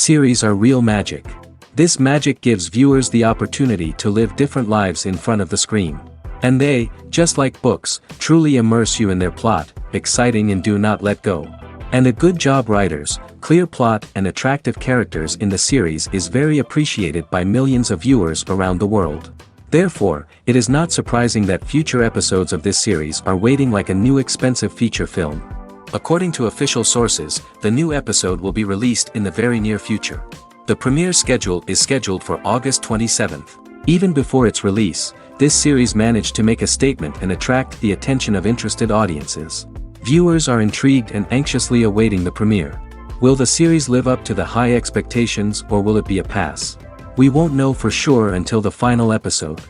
Series are real magic. This magic gives viewers the opportunity to live different lives in front of the screen. And they, just like books, truly immerse you in their plot, exciting and do not let go. And a good job writers, clear plot and attractive characters in the series is very appreciated by millions of viewers around the world. Therefore, it is not surprising that future episodes of this series are waiting like a new expensive feature film. According to official sources, the new episode will be released in the very near future. The premiere schedule is scheduled for August 27th. Even before its release, this series managed to make a statement and attract the attention of interested audiences. Viewers are intrigued and anxiously awaiting the premiere. Will the series live up to the high expectations or will it be a pass? We won't know for sure until the final episode.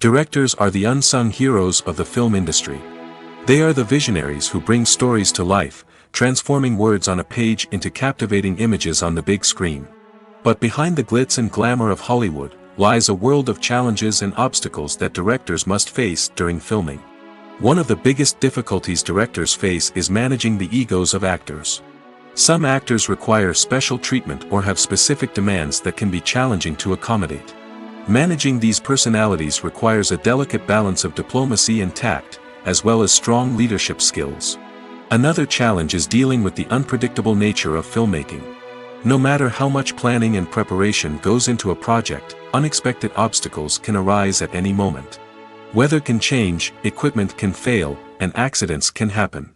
Directors are the unsung heroes of the film industry. They are the visionaries who bring stories to life, transforming words on a page into captivating images on the big screen. But behind the glitz and glamour of Hollywood, lies a world of challenges and obstacles that directors must face during filming. One of the biggest difficulties directors face is managing the egos of actors. Some actors require special treatment or have specific demands that can be challenging to accommodate. Managing these personalities requires a delicate balance of diplomacy and tact, as well as strong leadership skills. Another challenge is dealing with the unpredictable nature of filmmaking. No matter how much planning and preparation goes into a project, unexpected obstacles can arise at any moment. Weather can change, equipment can fail, and accidents can happen.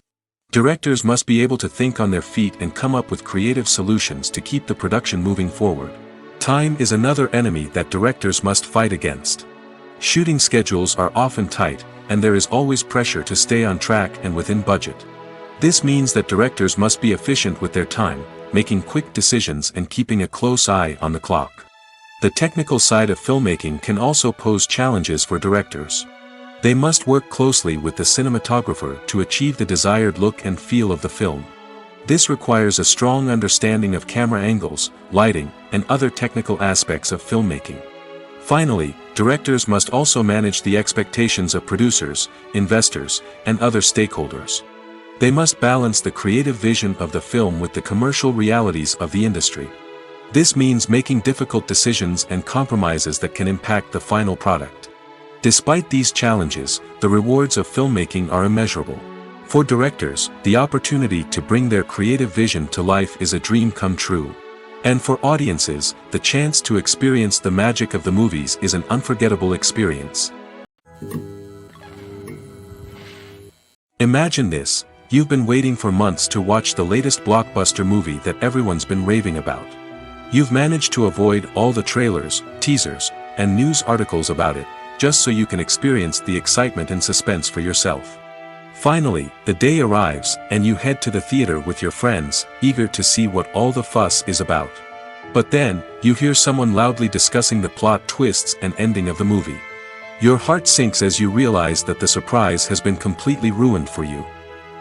Directors must be able to think on their feet and come up with creative solutions to keep the production moving forward. Time is another enemy that directors must fight against. Shooting schedules are often tight, and there is always pressure to stay on track and within budget. This means that directors must be efficient with their time, making quick decisions and keeping a close eye on the clock. The technical side of filmmaking can also pose challenges for directors. They must work closely with the cinematographer to achieve the desired look and feel of the film. This requires a strong understanding of camera angles, lighting, and other technical aspects of filmmaking. Finally, directors must also manage the expectations of producers, investors, and other stakeholders. They must balance the creative vision of the film with the commercial realities of the industry. This means making difficult decisions and compromises that can impact the final product. Despite these challenges, the rewards of filmmaking are immeasurable. For directors, the opportunity to bring their creative vision to life is a dream come true. And for audiences, the chance to experience the magic of the movies is an unforgettable experience. Imagine this. You've been waiting for months to watch the latest blockbuster movie that everyone's been raving about. You've managed to avoid all the trailers, teasers, and news articles about it, just so you can experience the excitement and suspense for yourself. Finally, the day arrives, and you head to the theater with your friends, eager to see what all the fuss is about. But then, you hear someone loudly discussing the plot twists and ending of the movie. Your heart sinks as you realize that the surprise has been completely ruined for you.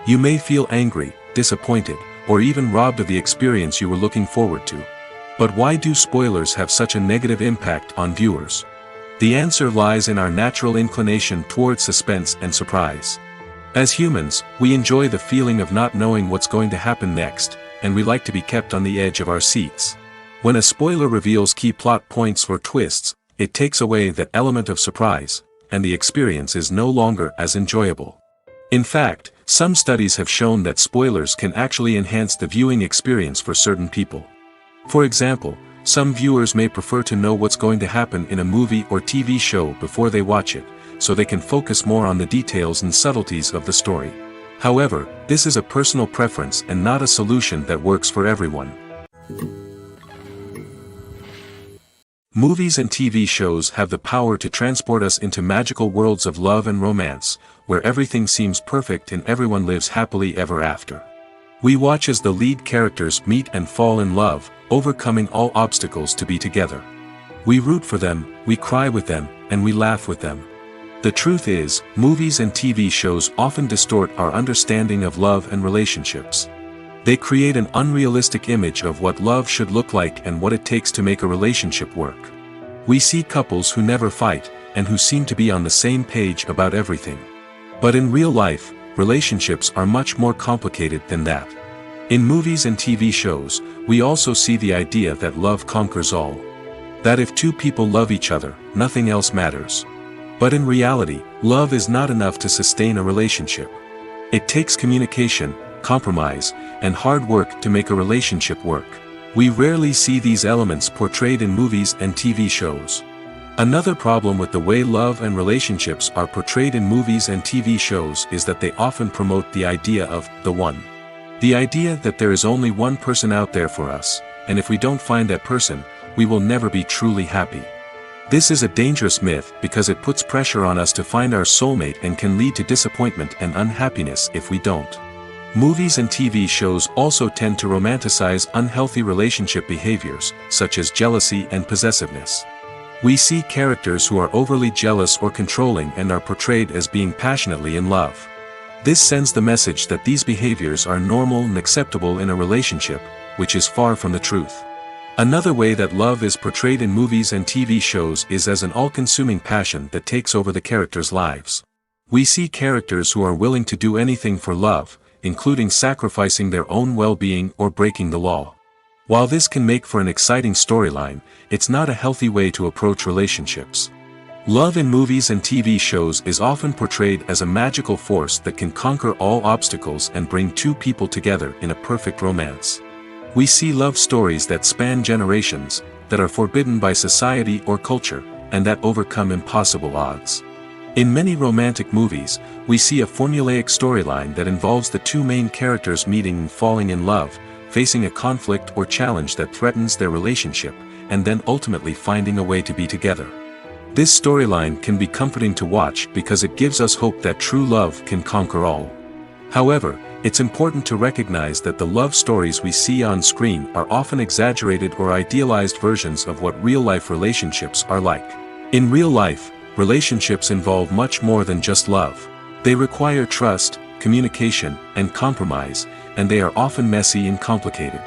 You may feel angry, disappointed, or even robbed of the experience you were looking forward to. But why do spoilers have such a negative impact on viewers? The answer lies in our natural inclination towards suspense and surprise. As humans, we enjoy the feeling of not knowing what's going to happen next, and we like to be kept on the edge of our seats. When a spoiler reveals key plot points or twists, it takes away that element of surprise, and the experience is no longer as enjoyable. In fact, some studies have shown that spoilers can actually enhance the viewing experience for certain people. For example, some viewers may prefer to know what's going to happen in a movie or TV show before they watch it, so they can focus more on the details and subtleties of the story. However, this is a personal preference and not a solution that works for everyone. Movies and TV shows have the power to transport us into magical worlds of love and romance, where everything seems perfect and everyone lives happily ever after. We watch as the lead characters meet and fall in love, overcoming all obstacles to be together. We root for them, we cry with them, and we laugh with them. The truth is, movies and TV shows often distort our understanding of love and relationships. They create an unrealistic image of what love should look like and what it takes to make a relationship work. We see couples who never fight, and who seem to be on the same page about everything. But in real life, relationships are much more complicated than that. In movies and TV shows, we also see the idea that love conquers all. That if two people love each other, nothing else matters. But in reality, love is not enough to sustain a relationship. It takes communication, compromise, and hard work to make a relationship work. We rarely see these elements portrayed in movies and TV shows. Another problem with the way love and relationships are portrayed in movies and TV shows is that they often promote the idea of the one. The idea that there is only one person out there for us, and if we don't find that person, we will never be truly happy. This is a dangerous myth because it puts pressure on us to find our soulmate and can lead to disappointment and unhappiness if we don't. Movies and TV shows also tend to romanticize unhealthy relationship behaviors, such as jealousy and possessiveness. We see characters who are overly jealous or controlling and are portrayed as being passionately in love. This sends the message that these behaviors are normal and acceptable in a relationship, which is far from the truth. Another way that love is portrayed in movies and TV shows is as an all-consuming passion that takes over the characters' lives. We see characters who are willing to do anything for love, including sacrificing their own well-being or breaking the law. While this can make for an exciting storyline, it's not a healthy way to approach relationships. Love in movies and TV shows is often portrayed as a magical force that can conquer all obstacles and bring two people together in a perfect romance. We see love stories that span generations, that are forbidden by society or culture, and that overcome impossible odds. In many romantic movies, we see a formulaic storyline that involves the two main characters meeting and falling in love, facing a conflict or challenge that threatens their relationship, and then ultimately finding a way to be together. This storyline can be comforting to watch because it gives us hope that true love can conquer all. However, it's important to recognize that the love stories we see on screen are often exaggerated or idealized versions of what real-life relationships are like. In real life, relationships involve much more than just love. They require trust, communication, and compromise, and they are often messy and complicated.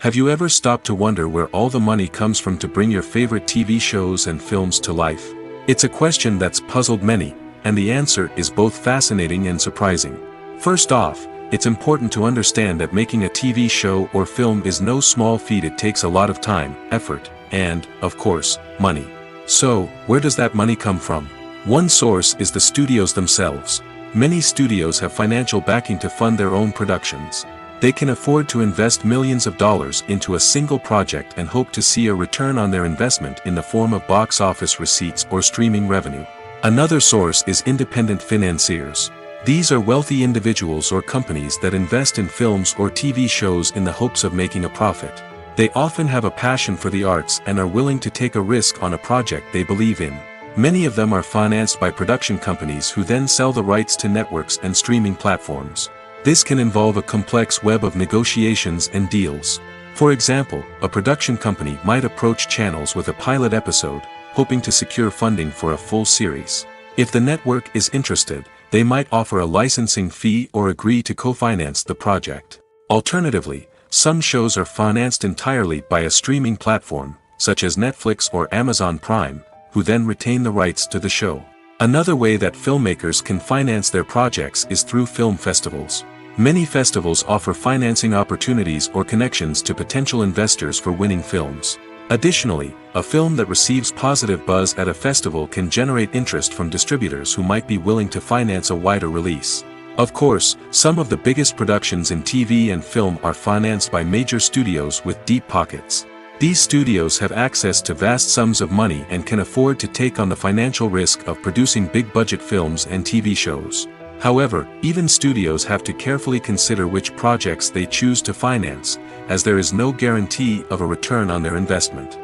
Have you ever stopped to wonder where all the money comes from to bring your favorite TV shows and films to life? It's a question that's puzzled many, and the answer is both fascinating and surprising. First off, it's important to understand that making a TV show or film is no small feat. It takes a lot of time, effort, and, of course, money. So, where does that money come from? One source is the studios themselves. Many studios have financial backing to fund their own productions. They can afford to invest millions of dollars into a single project and hope to see a return on their investment in the form of box office receipts or streaming revenue. Another source is independent financiers. These are wealthy individuals or companies that invest in films or TV shows in the hopes of making a profit. They often have a passion for the arts and are willing to take a risk on a project they believe in. Many of them are financed by production companies who then sell the rights to networks and streaming platforms. This can involve a complex web of negotiations and deals. For example, a production company might approach channels with a pilot episode, hoping to secure funding for a full series. If the network is interested, they might offer a licensing fee or agree to co-finance the project. Alternatively, some shows are financed entirely by a streaming platform, such as Netflix or Amazon Prime, who then retain the rights to the show. Another way that filmmakers can finance their projects is through film festivals. Many festivals offer financing opportunities or connections to potential investors for winning films. Additionally, a film that receives positive buzz at a festival can generate interest from distributors who might be willing to finance a wider release. Of course, some of the biggest productions in TV and film are financed by major studios with deep pockets. These studios have access to vast sums of money and can afford to take on the financial risk of producing big-budget films and TV shows. However, even studios have to carefully consider which projects they choose to finance, as there is no guarantee of a return on their investment.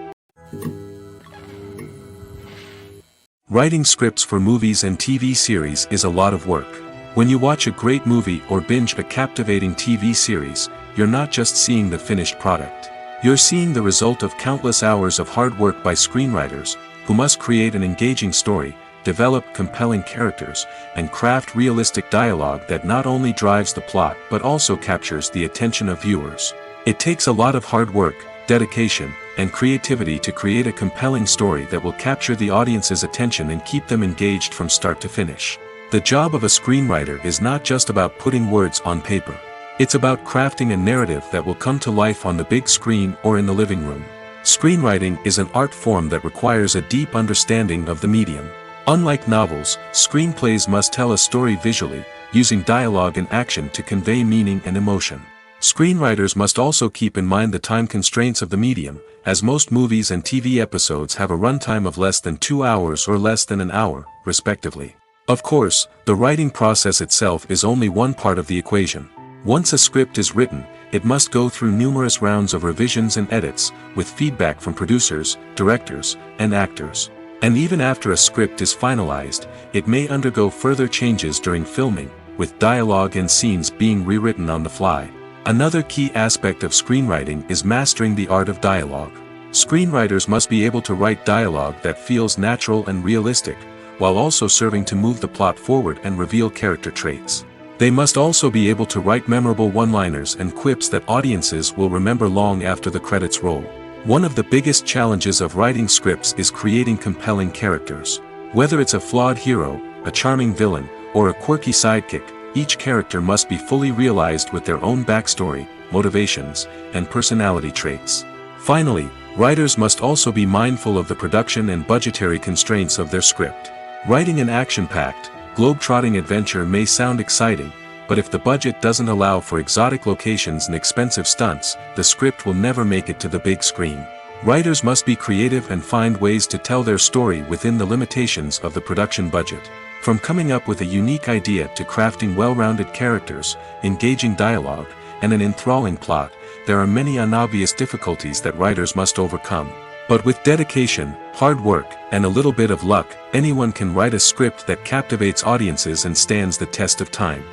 Writing scripts for movies and TV series is a lot of work. When you watch a great movie or binge a captivating TV series, you're not just seeing the finished product. You're seeing the result of countless hours of hard work by screenwriters, who must create an engaging story, develop compelling characters, and craft realistic dialogue that not only drives the plot but also captures the attention of viewers. It takes a lot of hard work, dedication, and creativity to create a compelling story that will capture the audience's attention and keep them engaged from start to finish. The job of a screenwriter is not just about putting words on paper. It's about crafting a narrative that will come to life on the big screen or in the living room. Screenwriting is an art form that requires a deep understanding of the medium. Unlike novels, screenplays must tell a story visually, using dialogue and action to convey meaning and emotion. Screenwriters must also keep in mind the time constraints of the medium, as most movies and TV episodes have a runtime of less than 2 hours or less than an hour, respectively. Of course, the writing process itself is only one part of the equation. Once a script is written, it must go through numerous rounds of revisions and edits, with feedback from producers, directors, and actors. And even after a script is finalized, it may undergo further changes during filming, with dialogue and scenes being rewritten on the fly. Another key aspect of screenwriting is mastering the art of dialogue. Screenwriters must be able to write dialogue that feels natural and realistic, while also serving to move the plot forward and reveal character traits. They must also be able to write memorable one-liners and quips that audiences will remember long after the credits roll. One of the biggest challenges of writing scripts is creating compelling characters. Whether it's a flawed hero, a charming villain, or a quirky sidekick, each character must be fully realized with their own backstory, motivations, and personality traits. Finally, writers must also be mindful of the production and budgetary constraints of their script. Writing an action-packed, globe-trotting adventure may sound exciting, but if the budget doesn't allow for exotic locations and expensive stunts, the script will never make it to the big screen. Writers must be creative and find ways to tell their story within the limitations of the production budget. From coming up with a unique idea to crafting well-rounded characters, engaging dialogue, and an enthralling plot, there are many unobvious difficulties that writers must overcome. But with dedication, hard work, and a little bit of luck, anyone can write a script that captivates audiences and stands the test of time.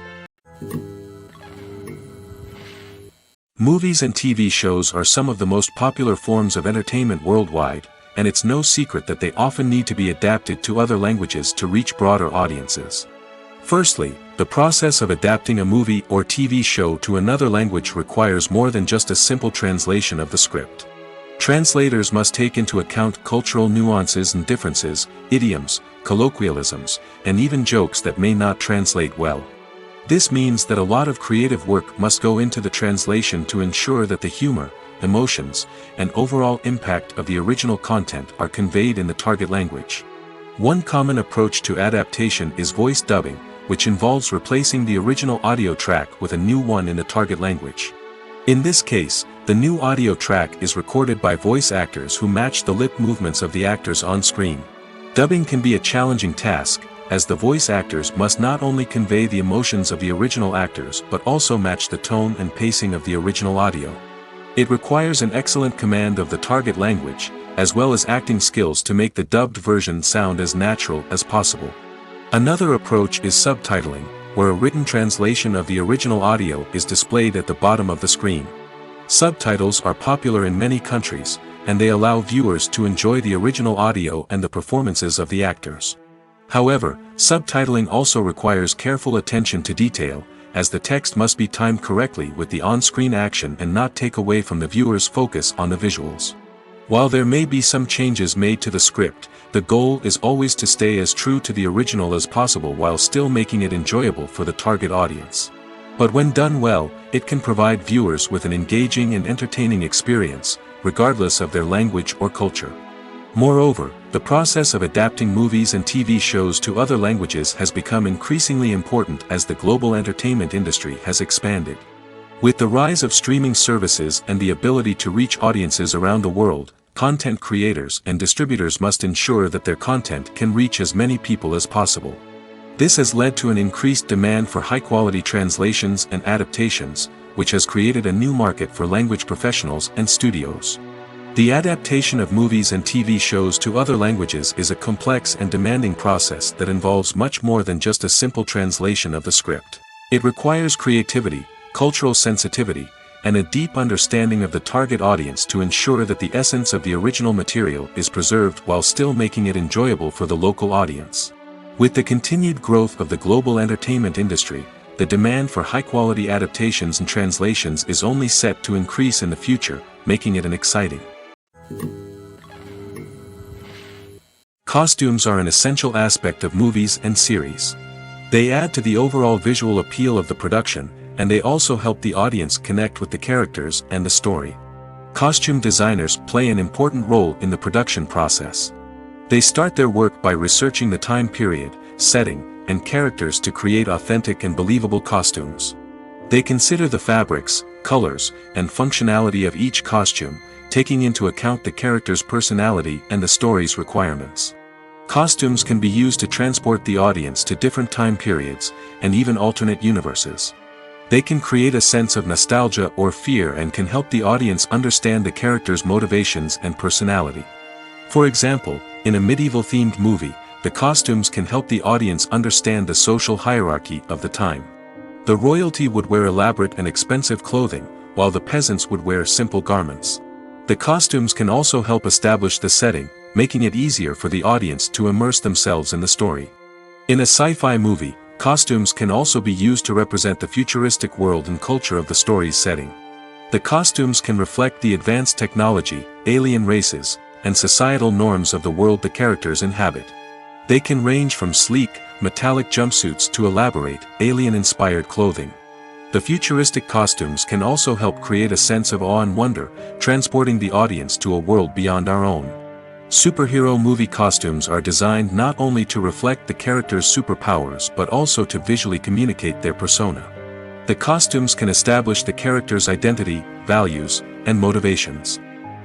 Movies and TV shows are some of the most popular forms of entertainment worldwide, and it's no secret that they often need to be adapted to other languages to reach broader audiences. Firstly, the process of adapting a movie or TV show to another language requires more than just a simple translation of the script. Translators must take into account cultural nuances and differences, idioms, colloquialisms, and even jokes that may not translate well. This means that a lot of creative work must go into the translation to ensure that the humor, emotions, and overall impact of the original content are conveyed in the target language. One common approach to adaptation is voice dubbing, which involves replacing the original audio track with a new one in the target language. In this case, the new audio track is recorded by voice actors who match the lip movements of the actors on screen. Dubbing can be a challenging task, as the voice actors must not only convey the emotions of the original actors but also match the tone and pacing of the original audio. It requires an excellent command of the target language, as well as acting skills to make the dubbed version sound as natural as possible. Another approach is subtitling, where a written translation of the original audio is displayed at the bottom of the screen. Subtitles are popular in many countries, and they allow viewers to enjoy the original audio and the performances of the actors. However, subtitling also requires careful attention to detail, as the text must be timed correctly with the on-screen action and not take away from the viewer's focus on the visuals. While there may be some changes made to the script, the goal is always to stay as true to the original as possible while still making it enjoyable for the target audience. But when done well, it can provide viewers with an engaging and entertaining experience, regardless of their language or culture. Moreover, the process of adapting movies and TV shows to other languages has become increasingly important as the global entertainment industry has expanded. With the rise of streaming services and the ability to reach audiences around the world, content creators and distributors must ensure that their content can reach as many people as possible. This has led to an increased demand for high-quality translations and adaptations, which has created a new market for language professionals and studios. The adaptation of movies and TV shows to other languages is a complex and demanding process that involves much more than just a simple translation of the script. It requires creativity, cultural sensitivity, and a deep understanding of the target audience to ensure that the essence of the original material is preserved while still making it enjoyable for the local audience. With the continued growth of the global entertainment industry, the demand for high-quality adaptations and translations is only set to increase in the future, making it an exciting. Costumes are an essential aspect of movies and series. They add to the overall visual appeal of the production, and they also help the audience connect with the characters and the story. Costume designers play an important role in the production process. They start their work by researching the time period, setting, and characters to create authentic and believable costumes. They consider the fabrics, colors, and functionality of each costume, taking into account the character's personality and the story's requirements. Costumes can be used to transport the audience to different time periods, and even alternate universes. They can create a sense of nostalgia or fear and can help the audience understand the character's motivations and personality. For example, in a medieval-themed movie, the costumes can help the audience understand the social hierarchy of the time. The royalty would wear elaborate and expensive clothing, while the peasants would wear simple garments. The costumes can also help establish the setting, making it easier for the audience to immerse themselves in the story. In a sci-fi movie, costumes can also be used to represent the futuristic world and culture of the story's setting. The costumes can reflect the advanced technology, alien races, and societal norms of the world the characters inhabit. They can range from sleek, metallic jumpsuits to elaborate, alien-inspired clothing. The futuristic costumes can also help create a sense of awe and wonder, transporting the audience to a world beyond our own. Superhero movie costumes are designed not only to reflect the character's superpowers but also to visually communicate their persona. The costumes can establish the character's identity, values, and motivations.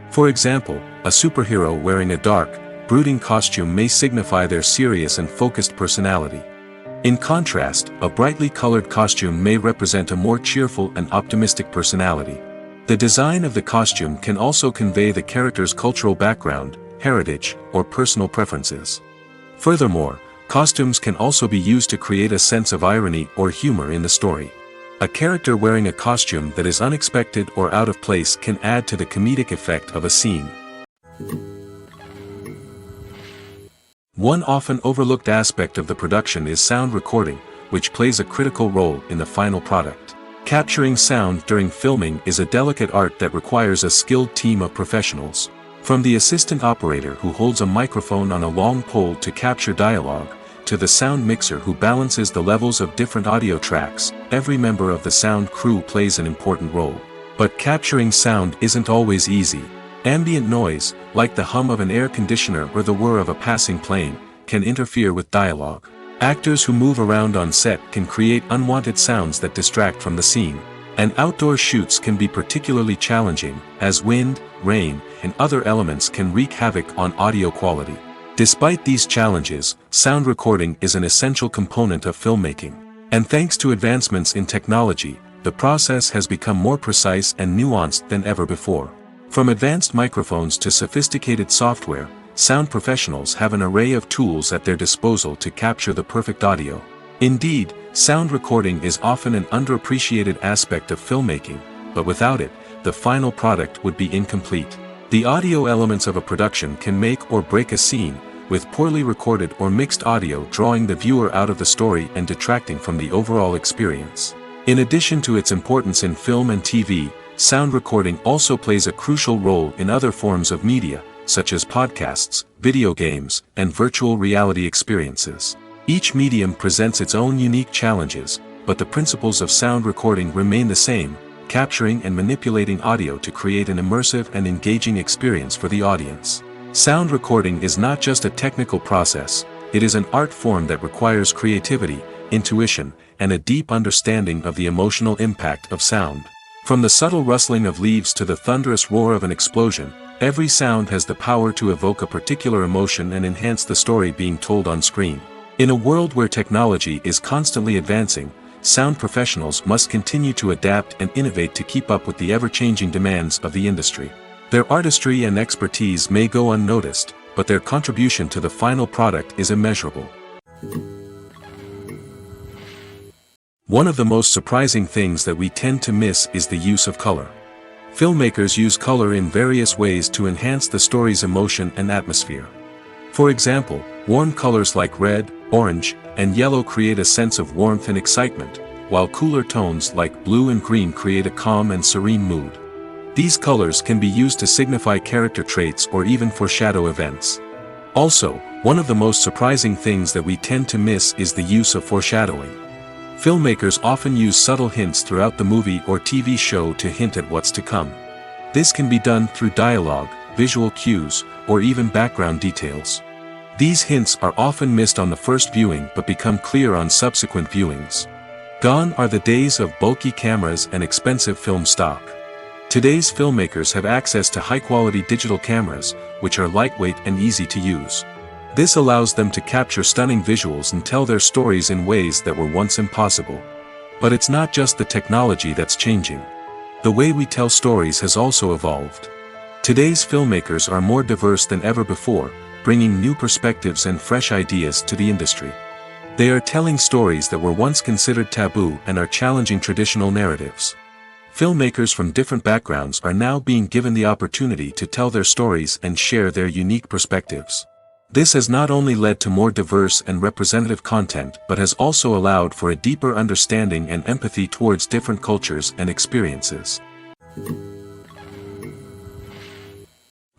For example, a superhero wearing a dark, brooding costume may signify their serious and focused personality. In contrast, a brightly colored costume may represent a more cheerful and optimistic personality. The design of the costume can also convey the character's cultural background, heritage, or personal preferences. Furthermore, costumes can also be used to create a sense of irony or humor in the story. A character wearing a costume that is unexpected or out of place can add to the comedic effect of a scene. One often overlooked aspect of the production is sound recording, which plays a critical role in the final product. Capturing sound during filming is a delicate art that requires a skilled team of professionals. From the assistant operator who holds a microphone on a long pole to capture dialogue, to the sound mixer who balances the levels of different audio tracks, every member of the sound crew plays an important role. But capturing sound isn't always easy. Ambient noise, like the hum of an air conditioner or the whir of a passing plane, can interfere with dialogue. Actors who move around on set can create unwanted sounds that distract from the scene. And outdoor shoots can be particularly challenging, as wind, rain, and other elements can wreak havoc on audio quality. Despite these challenges, sound recording is an essential component of filmmaking. And thanks to advancements in technology, the process has become more precise and nuanced than ever before. From advanced microphones to sophisticated software, sound professionals have an array of tools at their disposal to capture the perfect audio. Indeed, sound recording is often an underappreciated aspect of filmmaking, but without it, the final product would be incomplete. The audio elements of a production can make or break a scene, with poorly recorded or mixed audio drawing the viewer out of the story and detracting from the overall experience. In addition to its importance in film and TV, sound recording also plays a crucial role in other forms of media, such as podcasts, video games, and virtual reality experiences. Each medium presents its own unique challenges, but the principles of sound recording remain the same, capturing and manipulating audio to create an immersive and engaging experience for the audience. Sound recording is not just a technical process, it is an art form that requires creativity, intuition, and a deep understanding of the emotional impact of sound. From the subtle rustling of leaves to the thunderous roar of an explosion, every sound has the power to evoke a particular emotion and enhance the story being told on screen. In a world where technology is constantly advancing, sound professionals must continue to adapt and innovate to keep up with the ever-changing demands of the industry. Their artistry and expertise may go unnoticed, but their contribution to the final product is immeasurable. One of the most surprising things that we tend to miss is the use of color. Filmmakers use color in various ways to enhance the story's emotion and atmosphere. For example, warm colors like red, orange, and yellow create a sense of warmth and excitement, while cooler tones like blue and green create a calm and serene mood. These colors can be used to signify character traits or even foreshadow events. Also, One of the most surprising things that we tend to miss is the use of foreshadowing. Filmmakers often use subtle hints throughout the movie or TV show to hint at what's to come. This can be done through dialogue, visual cues, or even background details. These hints are often missed on the first viewing but become clear on subsequent viewings. Gone are the days of bulky cameras and expensive film stock. Today's filmmakers have access to high-quality digital cameras, which are lightweight and easy to use. This allows them to capture stunning visuals and tell their stories in ways that were once impossible. But it's not just the technology that's changing. The way we tell stories has also evolved. Today's filmmakers are more diverse than ever before, bringing new perspectives and fresh ideas to the industry. They are telling stories that were once considered taboo and are challenging traditional narratives. Filmmakers from different backgrounds are now being given the opportunity to tell their stories and share their unique perspectives. This has not only led to more diverse and representative content but has also allowed for a deeper understanding and empathy towards different cultures and experiences.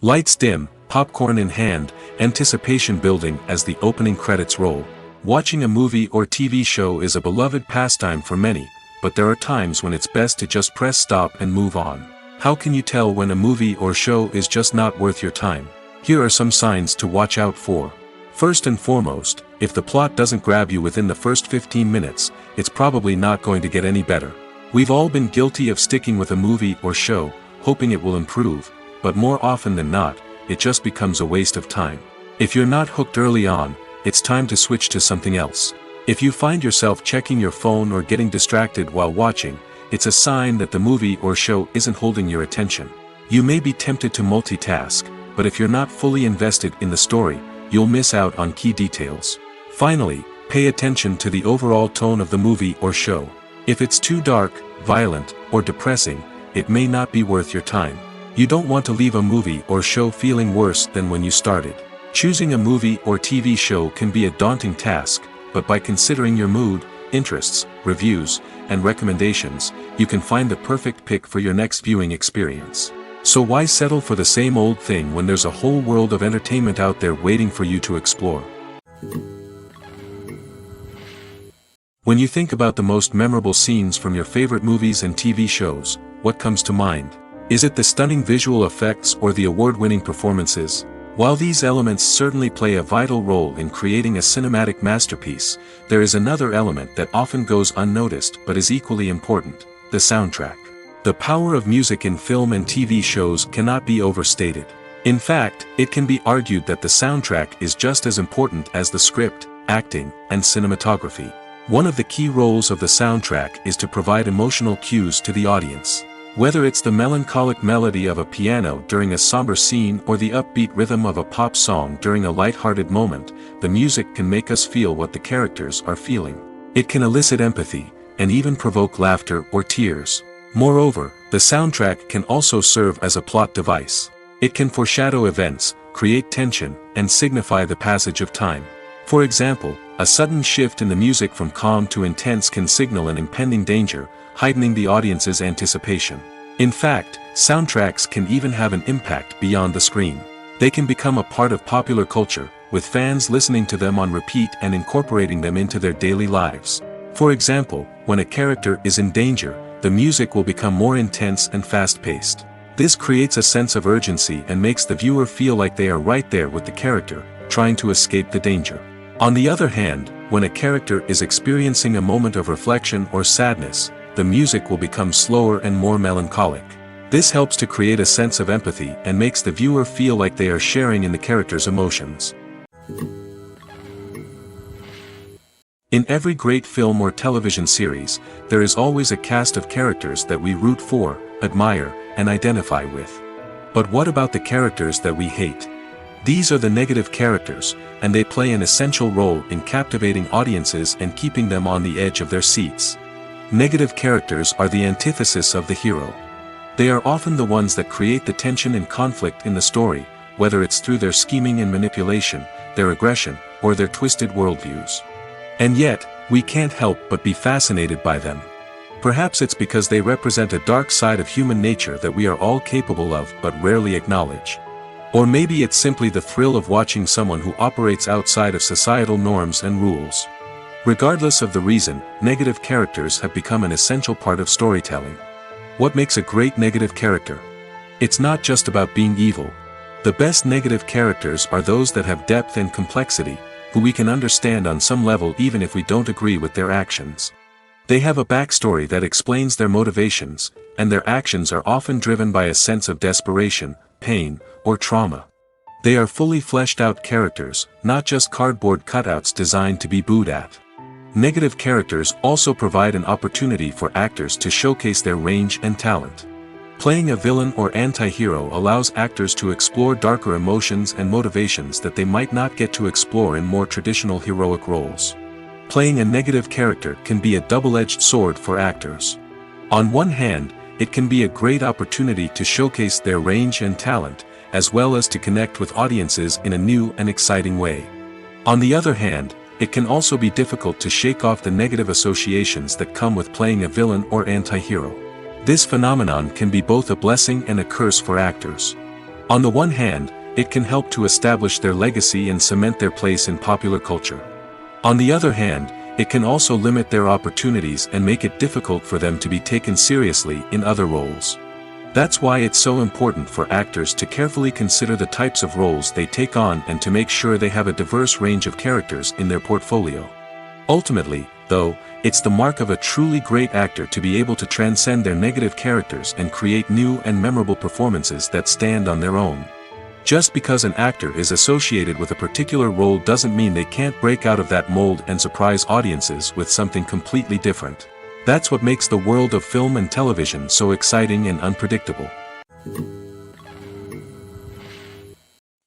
Lights dim, popcorn in hand, anticipation building as the opening credits roll. Watching a movie or TV show is a beloved pastime for many, but there are times when it's best to just press stop and move on. How can you tell when a movie or show is just not worth your time? Here are some signs to watch out for. First and foremost, if the plot doesn't grab you within the first 15 minutes, it's probably not going to get any better. We've all been guilty of sticking with a movie or show, hoping it will improve, but more often than not, it just becomes a waste of time. If you're not hooked early on, it's time to switch to something else. If you find yourself checking your phone or getting distracted while watching, it's a sign that the movie or show isn't holding your attention. You may be tempted to multitask, but if you're not fully invested in the story, you'll miss out on key details. Finally, pay attention to the overall tone of the movie or show. If it's too dark, violent, or depressing, it may not be worth your time. You don't want to leave a movie or show feeling worse than when you started. Choosing a movie or TV show can be a daunting task, but by considering your mood, interests, reviews, and recommendations, you can find the perfect pick for your next viewing experience. So why settle for the same old thing when there's a whole world of entertainment out there waiting for you to explore? When you think about the most memorable scenes from your favorite movies and TV shows, what comes to mind? Is it the stunning visual effects or the award-winning performances? While these elements certainly play a vital role in creating a cinematic masterpiece, there is another element that often goes unnoticed but is equally important: the soundtrack. The power of music in film and TV shows cannot be overstated. In fact, it can be argued that the soundtrack is just as important as the script, acting, and cinematography. One of the key roles of the soundtrack is to provide emotional cues to the audience. Whether it's the melancholic melody of a piano during a somber scene or the upbeat rhythm of a pop song during a light-hearted moment, the music can make us feel what the characters are feeling. It can elicit empathy, and even provoke laughter or tears. Moreover, the soundtrack can also serve as a plot device. It can foreshadow events, create tension, and signify the passage of time. For example, a sudden shift in the music from calm to intense can signal an impending danger, heightening the audience's anticipation. In fact, soundtracks can even have an impact beyond the screen. They can become a part of popular culture, with fans listening to them on repeat and incorporating them into their daily lives. For example, when a character is in danger, the music will become more intense and fast-paced. This creates a sense of urgency and makes the viewer feel like they are right there with the character, trying to escape the danger. On the other hand, when a character is experiencing a moment of reflection or sadness, the music will become slower and more melancholic. This helps to create a sense of empathy and makes the viewer feel like they are sharing in the character's emotions. In every great film or television series, there is always a cast of characters that we root for, admire, and identify with. But what about the characters that we hate? These are the negative characters, and they play an essential role in captivating audiences and keeping them on the edge of their seats. Negative characters are the antithesis of the hero. They are often the ones that create the tension and conflict in the story, whether it's through their scheming and manipulation, their aggression, or their twisted worldviews. And yet, we can't help but be fascinated by them. Perhaps it's because they represent a dark side of human nature that we are all capable of but rarely acknowledge. Or maybe it's simply the thrill of watching someone who operates outside of societal norms and rules. Regardless of the reason, negative characters have become an essential part of storytelling. What makes a great negative character? It's not just about being evil. The best negative characters are those that have depth and complexity, who we can understand on some level even if we don't agree with their actions. They have a backstory that explains their motivations, and their actions are often driven by a sense of desperation, pain, or trauma. They are fully fleshed out characters, not just cardboard cutouts designed to be booed at. Negative characters also provide an opportunity for actors to showcase their range and talent. Playing a villain or anti-hero allows actors to explore darker emotions and motivations that they might not get to explore in more traditional heroic roles. Playing a negative character can be a double-edged sword for actors. On one hand, it can be a great opportunity to showcase their range and talent, as well as to connect with audiences in a new and exciting way. On the other hand, it can also be difficult to shake off the negative associations that come with playing a villain or anti-hero. This phenomenon can be both a blessing and a curse for actors. On the one hand, it can help to establish their legacy and cement their place in popular culture. On the other hand, it can also limit their opportunities and make it difficult for them to be taken seriously in other roles. That's why it's so important for actors to carefully consider the types of roles they take on and to make sure they have a diverse range of characters in their portfolio. Ultimately, though, it's the mark of a truly great actor to be able to transcend their negative characters and create new and memorable performances that stand on their own. Just because an actor is associated with a particular role doesn't mean they can't break out of that mold and surprise audiences with something completely different. That's what makes the world of film and television so exciting and unpredictable.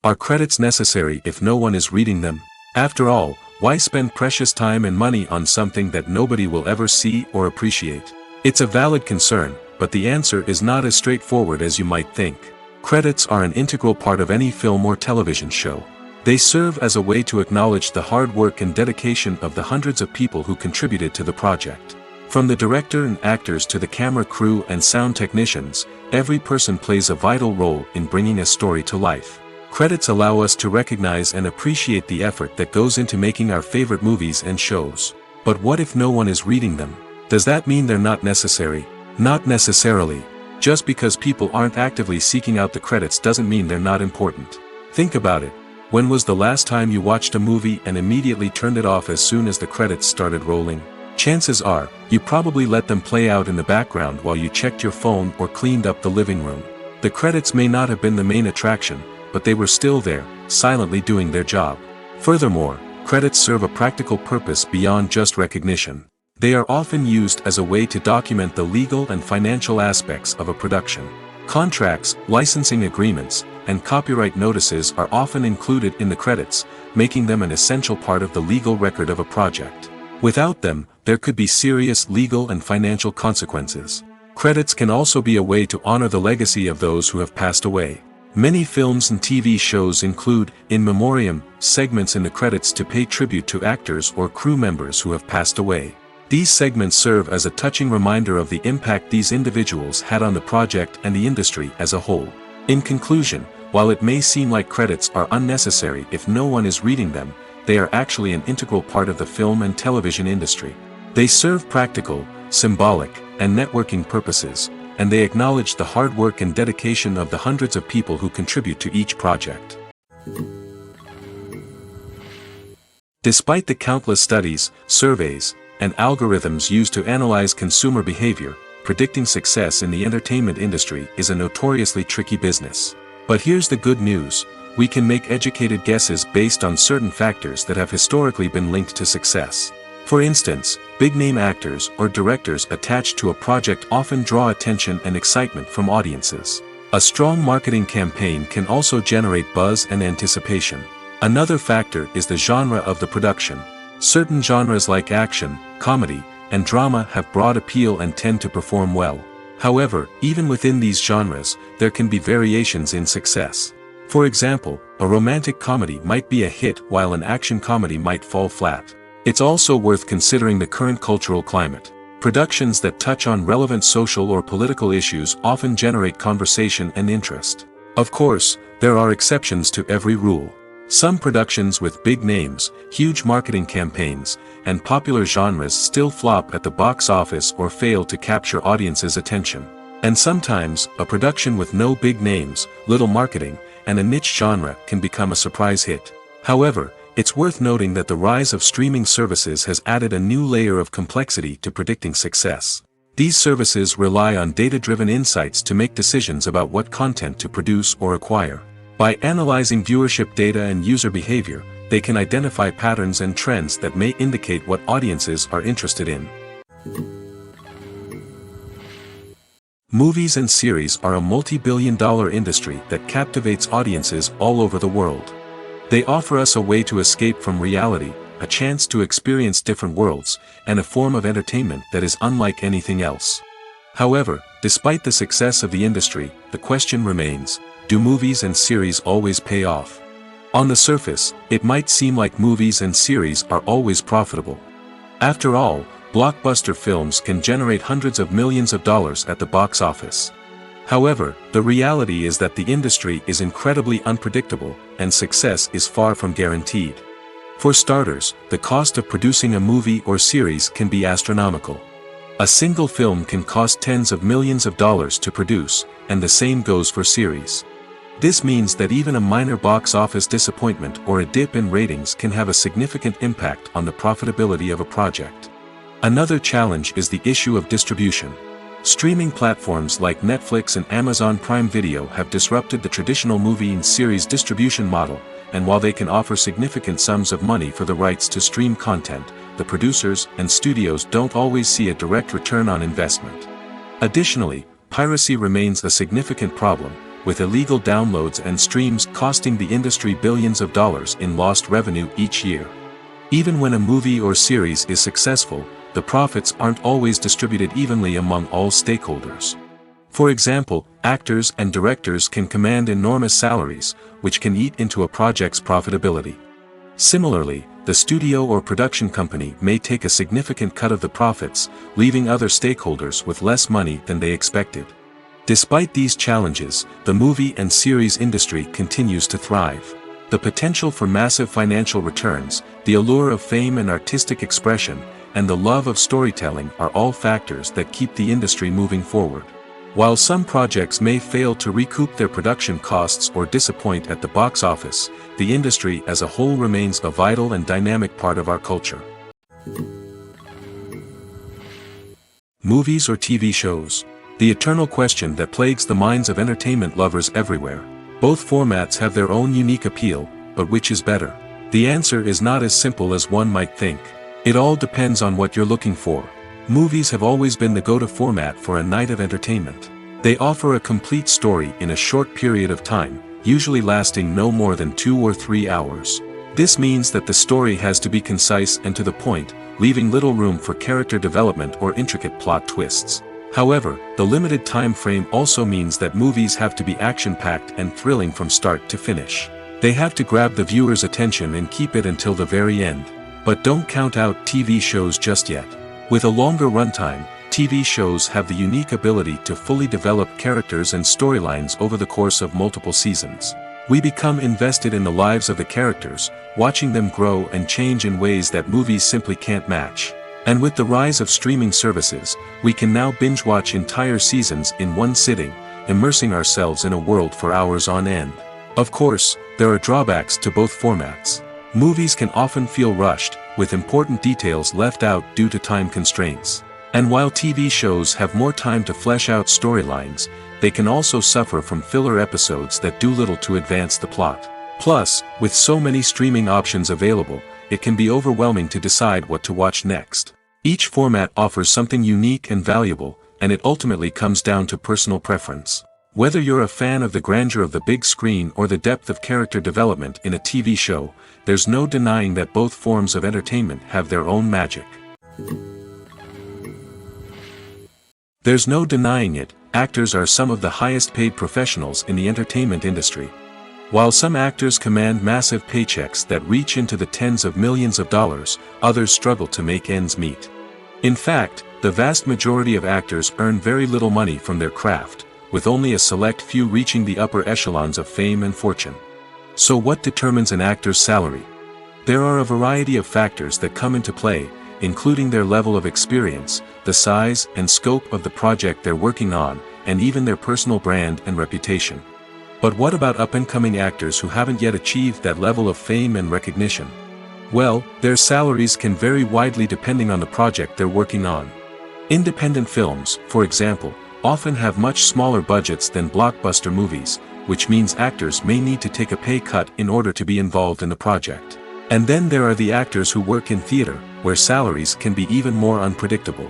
Are credits necessary if no one is reading them? After all, why spend precious time and money on something that nobody will ever see or appreciate? It's a valid concern, but the answer is not as straightforward as you might think. Credits are an integral part of any film or television show. They serve as a way to acknowledge the hard work and dedication of the hundreds of people who contributed to the project. From the director and actors to the camera crew and sound technicians, every person plays a vital role in bringing a story to life. Credits allow us to recognize and appreciate the effort that goes into making our favorite movies and shows. But what if no one is reading them? Does that mean they're not necessary? Not necessarily. Just because people aren't actively seeking out the credits doesn't mean they're not important. Think about it. When was the last time you watched a movie and immediately turned it off as soon as the credits started rolling? Chances are, you probably let them play out in the background while you checked your phone or cleaned up the living room. The credits may not have been the main attraction, but they were still there, silently doing their job. Furthermore, credits serve a practical purpose beyond just recognition. They are often used as a way to document the legal and financial aspects of a production. Contracts, licensing agreements, and copyright notices are often included in the credits, making them an essential part of the legal record of a project. Without them, there could be serious legal and financial consequences. Credits can also be a way to honor the legacy of those who have passed away. Many films and TV shows include in memoriam segments in the credits to pay tribute to actors or crew members who have passed away. These segments serve as a touching reminder of the impact these individuals had on the project and the industry as a whole. In conclusion, while it may seem like credits are unnecessary if no one is reading them, they are actually an integral part of the film and television industry. They serve practical, symbolic, and networking purposes, and they acknowledge the hard work and dedication of the hundreds of people who contribute to each project. Despite the countless studies, surveys, and algorithms used to analyze consumer behavior, predicting success in the entertainment industry is a notoriously tricky business. But here's the good news: we can make educated guesses based on certain factors that have historically been linked to success. For instance, big-name actors or directors attached to a project often draw attention and excitement from audiences. A strong marketing campaign can also generate buzz and anticipation. Another factor is the genre of the production. Certain genres like action, comedy, and drama have broad appeal and tend to perform well. However, even within these genres, there can be variations in success. For example, a romantic comedy might be a hit while an action comedy might fall flat. It's also worth considering the current cultural climate. Productions that touch on relevant social or political issues often generate conversation and interest. Of course, there are exceptions to every rule. Some productions with big names, huge marketing campaigns, and popular genres still flop at the box office or fail to capture audiences' attention. And sometimes, a production with no big names, little marketing, and a niche genre can become a surprise hit. However, it's worth noting that the rise of streaming services has added a new layer of complexity to predicting success. These services rely on data-driven insights to make decisions about what content to produce or acquire. By analyzing viewership data and user behavior, they can identify patterns and trends that may indicate what audiences are interested in. Movies and series are a multi-billion-dollar industry that captivates audiences all over the world. They offer us a way to escape from reality, a chance to experience different worlds, and a form of entertainment that is unlike anything else. However, despite the success of the industry, the question remains, do movies and series always pay off? On the surface, it might seem like movies and series are always profitable. After all, blockbuster films can generate hundreds of millions of dollars at the box office. However, the reality is that the industry is incredibly unpredictable, and success is far from guaranteed. For starters, the cost of producing a movie or series can be astronomical. A single film can cost tens of millions of dollars to produce, and the same goes for series. This means that even a minor box office disappointment or a dip in ratings can have a significant impact on the profitability of a project. Another challenge is the issue of distribution. Streaming platforms like Netflix and Amazon Prime Video have disrupted the traditional movie and series distribution model, and while they can offer significant sums of money for the rights to stream content, the producers and studios don't always see a direct return on investment. Additionally, piracy remains a significant problem, with illegal downloads and streams costing the industry billions of dollars in lost revenue each year. Even when a movie or series is successful, the profits aren't always distributed evenly among all stakeholders. For example, actors and directors can command enormous salaries, which can eat into a project's profitability. Similarly, the studio or production company may take a significant cut of the profits, leaving other stakeholders with less money than they expected. Despite these challenges, the movie and series industry continues to thrive. The potential for massive financial returns, the allure of fame and artistic expression, and the love of storytelling are all factors that keep the industry moving forward. While some projects may fail to recoup their production costs or disappoint at the box office, the industry as a whole remains a vital and dynamic part of our culture. Movies or TV shows? The eternal question that plagues the minds of entertainment lovers everywhere. Both formats have their own unique appeal, but which is better? The answer is not as simple as one might think. It all depends on what you're looking for. Movies have always been the go-to format for a night of entertainment. They offer a complete story in a short period of time, usually lasting no more than 2 or 3 hours. This means that the story has to be concise and to the point, leaving little room for character development or intricate plot twists. However, the limited time frame also means that movies have to be action-packed and thrilling from start to finish. They have to grab the viewer's attention and keep it until the very end. But don't count out TV shows just yet. With a longer runtime, TV shows have the unique ability to fully develop characters and storylines over the course of multiple seasons. We become invested in the lives of the characters, watching them grow and change in ways that movies simply can't match. And with the rise of streaming services, we can now binge-watch entire seasons in one sitting, immersing ourselves in a world for hours on end. Of course, there are drawbacks to both formats. Movies can often feel rushed, with important details left out due to time constraints. And while TV shows have more time to flesh out storylines, they can also suffer from filler episodes that do little to advance the plot. Plus, with so many streaming options available, it can be overwhelming to decide what to watch next. Each format offers something unique and valuable, and it ultimately comes down to personal preference. Whether you're a fan of the grandeur of the big screen or the depth of character development in a TV show, there's no denying that both forms of entertainment have their own magic. There's no denying it, actors are some of the highest paid professionals in the entertainment industry. While some actors command massive paychecks that reach into the tens of millions of dollars, others struggle to make ends meet. In fact, the vast majority of actors earn very little money from their craft, with only a select few reaching the upper echelons of fame and fortune. So what determines an actor's salary? There are a variety of factors that come into play, including their level of experience, the size and scope of the project they're working on, and even their personal brand and reputation. But what about up-and-coming actors who haven't yet achieved that level of fame and recognition? Well, their salaries can vary widely depending on the project they're working on. Independent films, for example, often have much smaller budgets than blockbuster movies, which means actors may need to take a pay cut in order to be involved in the project. And then there are the actors who work in theater, where salaries can be even more unpredictable.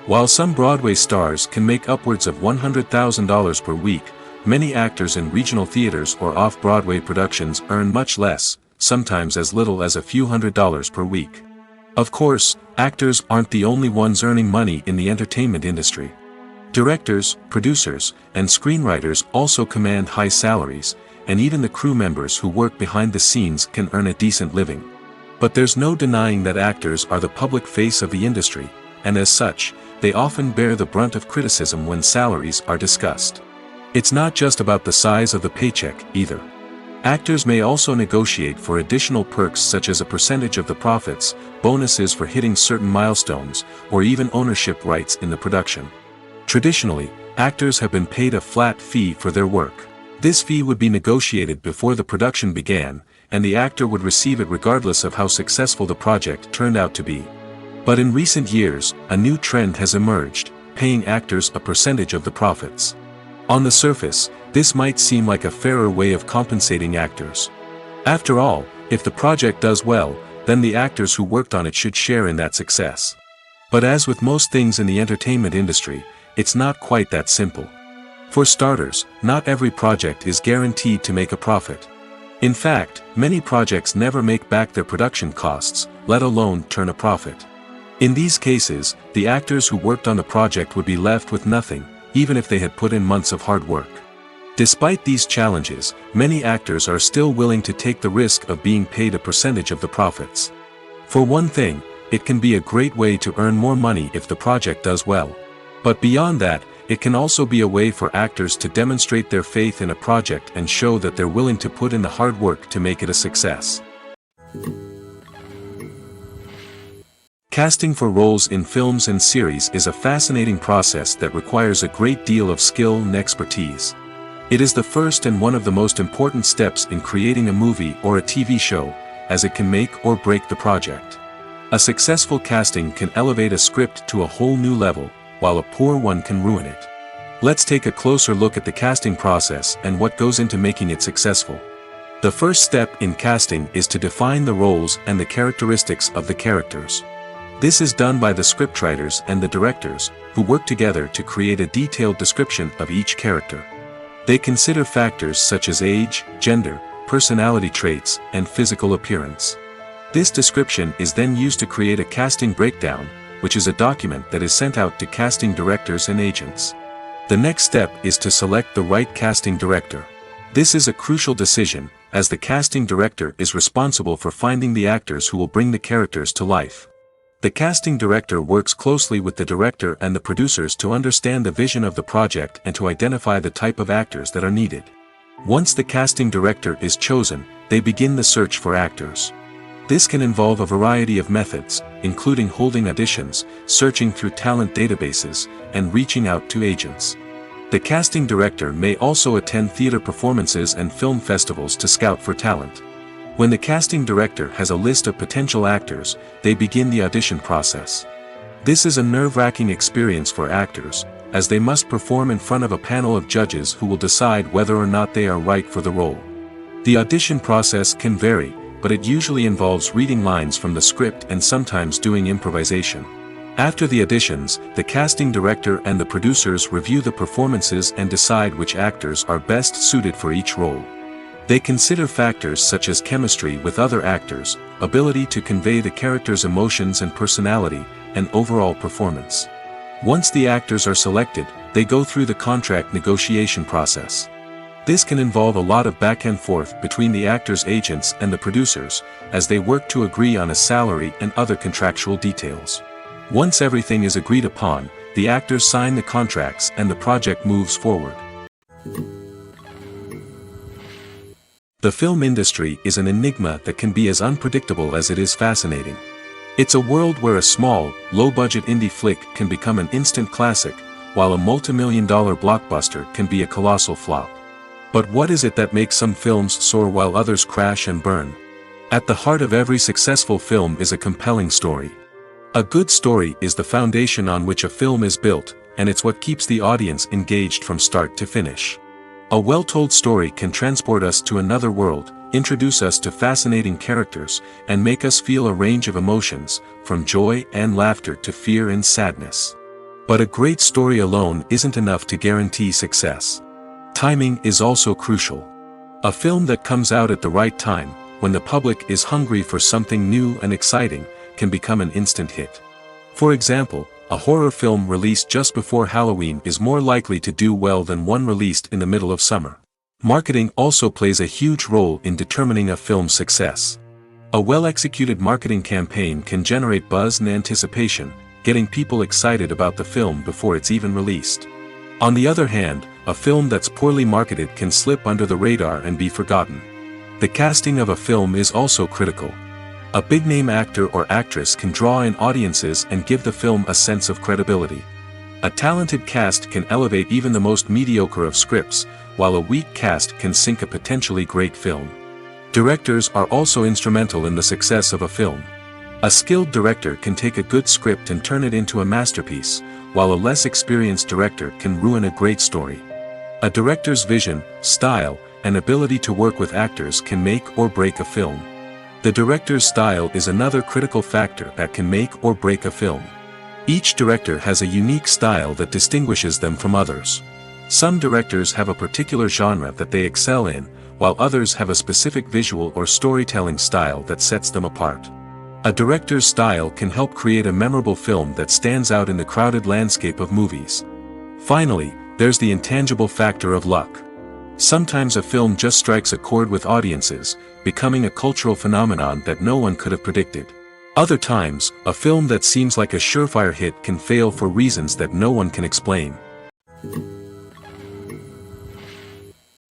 While some Broadway stars can make upwards of $100,000 per week, many actors in regional theaters or off-Broadway productions earn much less, sometimes as little as a few $100s per week. Of course, actors aren't the only ones earning money in the entertainment industry. Directors, producers, and screenwriters also command high salaries, and even the crew members who work behind the scenes can earn a decent living. But there's no denying that actors are the public face of the industry, and as such, they often bear the brunt of criticism when salaries are discussed. It's not just about the size of the paycheck, either. Actors may also negotiate for additional perks such as a percentage of the profits, bonuses for hitting certain milestones, or even ownership rights in the production. Traditionally, actors have been paid a flat fee for their work. This fee would be negotiated before the production began, and the actor would receive it regardless of how successful the project turned out to be. But in recent years, a new trend has emerged, paying actors a percentage of the profits. On the surface, this might seem like a fairer way of compensating actors. After all, if the project does well, then the actors who worked on it should share in that success. But as with most things in the entertainment industry, it's not quite that simple. For starters, not every project is guaranteed to make a profit. In fact, many projects never make back their production costs, let alone turn a profit. In these cases, the actors who worked on the project would be left with nothing, even if they had put in months of hard work. Despite these challenges, many actors are still willing to take the risk of being paid a percentage of the profits. For one thing, it can be a great way to earn more money if the project does well. But beyond that, it can also be a way for actors to demonstrate their faith in a project and show that they're willing to put in the hard work to make it a success. Casting for roles in films and series is a fascinating process that requires a great deal of skill and expertise. It is the first and one of the most important steps in creating a movie or a TV show, as it can make or break the project. A successful casting can elevate a script to a whole new level, while a poor one can ruin it. Let's take a closer look at the casting process and what goes into making it successful. The first step in casting is to define the roles and the characteristics of the characters. This is done by the scriptwriters and the directors, who work together to create a detailed description of each character. They consider factors such as age, gender, personality traits, and physical appearance. This description is then used to create a casting breakdown, which is a document that is sent out to casting directors and agents. The next step is to select the right casting director. This is a crucial decision, as the casting director is responsible for finding the actors who will bring the characters to life. The casting director works closely with the director and the producers to understand the vision of the project and to identify the type of actors that are needed. Once the casting director is chosen, they begin the search for actors. This can involve a variety of methods, including holding auditions, searching through talent databases, and reaching out to agents. The casting director may also attend theater performances and film festivals to scout for talent. When the casting director has a list of potential actors, they begin the audition process. This is a nerve-wracking experience for actors, as they must perform in front of a panel of judges who will decide whether or not they are right for the role. The audition process can vary, but it usually involves reading lines from the script and sometimes doing improvisation. After the auditions, the casting director and the producers review the performances and decide which actors are best suited for each role. They consider factors such as chemistry with other actors, ability to convey the character's emotions and personality, and overall performance. Once the actors are selected, they go through the contract negotiation process. This can involve a lot of back and forth between the actors' agents and the producers, as they work to agree on a salary and other contractual details. Once everything is agreed upon, the actors sign the contracts and the project moves forward. The film industry is an enigma that can be as unpredictable as it is fascinating. It's a world where a small, low-budget indie flick can become an instant classic, while a multi-million-dollar blockbuster can be a colossal flop. But what is it that makes some films soar while others crash and burn? At the heart of every successful film is a compelling story. A good story is the foundation on which a film is built, and it's what keeps the audience engaged from start to finish. A well-told story can transport us to another world, introduce us to fascinating characters, and make us feel a range of emotions, from joy and laughter to fear and sadness. But a great story alone isn't enough to guarantee success. Timing is also crucial. A film that comes out at the right time, when the public is hungry for something new and exciting, can become an instant hit. For example, a horror film released just before Halloween is more likely to do well than one released in the middle of summer. Marketing also plays a huge role in determining a film's success. A well-executed marketing campaign can generate buzz and anticipation, getting people excited about the film before it's even released. On the other hand, a film that's poorly marketed can slip under the radar and be forgotten. The casting of a film is also critical. A big-name actor or actress can draw in audiences and give the film a sense of credibility. A talented cast can elevate even the most mediocre of scripts, while a weak cast can sink a potentially great film. Directors are also instrumental in the success of a film. A skilled director can take a good script and turn it into a masterpiece, while a less experienced director can ruin a great story. A director's vision, style, and ability to work with actors can make or break a film. The director's style is another critical factor that can make or break a film. Each director has a unique style that distinguishes them from others. Some directors have a particular genre that they excel in, while others have a specific visual or storytelling style that sets them apart. A director's style can help create a memorable film that stands out in the crowded landscape of movies. Finally, there's the intangible factor of luck. Sometimes a film just strikes a chord with audiences, becoming a cultural phenomenon that no one could have predicted. Other times, a film that seems like a surefire hit can fail for reasons that no one can explain.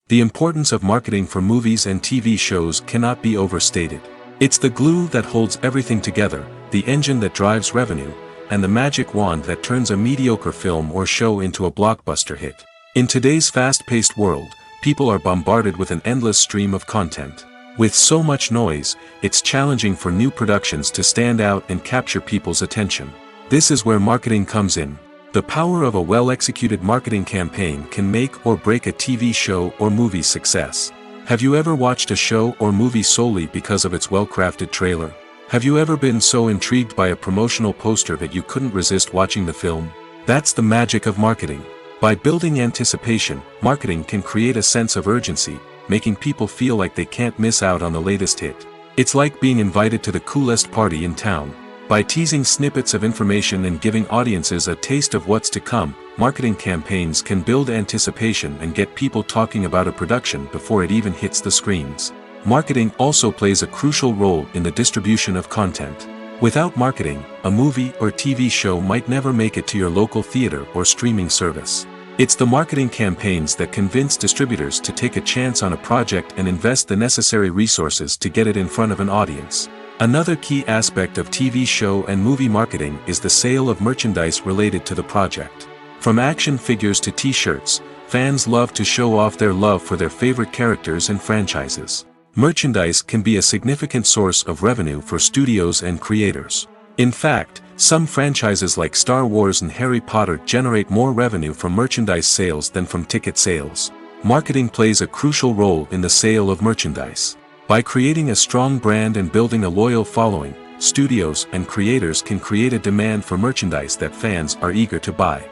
The importance of marketing for movies and TV shows cannot be overstated. It's the glue that holds everything together, the engine that drives revenue, and the magic wand that turns a mediocre film or show into a blockbuster hit. In today's fast-paced world, people are bombarded with an endless stream of content. With so much noise, it's challenging for new productions to stand out and capture people's attention. This is where marketing comes in. The power of a well-executed marketing campaign can make or break a TV show or movie's success. Have you ever watched a show or movie solely because of its well-crafted trailer? Have you ever been so intrigued by a promotional poster that you couldn't resist watching the film? That's the magic of marketing. By building anticipation, marketing can create a sense of urgency, making people feel like they can't miss out on the latest hit. It's like being invited to the coolest party in town. By teasing snippets of information and giving audiences a taste of what's to come, marketing campaigns can build anticipation and get people talking about a production before it even hits the screens. Marketing also plays a crucial role in the distribution of content. Without marketing, a movie or TV show might never make it to your local theater or streaming service. It's the marketing campaigns that convince distributors to take a chance on a project and invest the necessary resources to get it in front of an audience. Another key aspect of TV show and movie marketing is the sale of merchandise related to the project. From action figures to t-shirts, fans love to show off their love for their favorite characters and franchises. Merchandise can be a significant source of revenue for studios and creators. In fact, some franchises like Star Wars and Harry Potter generate more revenue from merchandise sales than from ticket sales. Marketing plays a crucial role in the sale of merchandise. By creating a strong brand and building a loyal following, studios and creators can create a demand for merchandise that fans are eager to buy.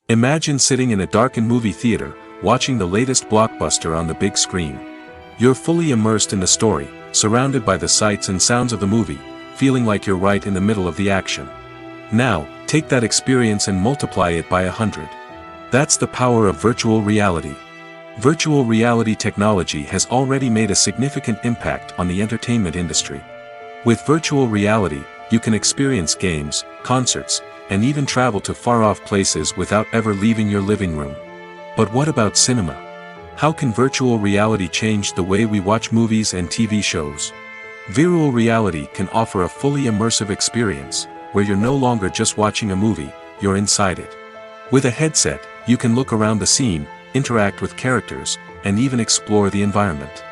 Imagine sitting in a darkened movie theater, watching the latest blockbuster on the big screen. You're fully immersed in the story, surrounded by the sights and sounds of the movie, feeling like you're right in the middle of the action. Now, take that experience and multiply it by 100. That's the power of virtual reality. Virtual reality technology has already made a significant impact on the entertainment industry. With virtual reality, you can experience games, concerts, and even travel to far-off places without ever leaving your living room. But what about cinema? How can virtual reality change the way we watch movies and TV shows? Virtual reality can offer a fully immersive experience, where you're no longer just watching a movie, you're inside it. With a headset, you can look around the scene, interact with characters, and even explore the environment.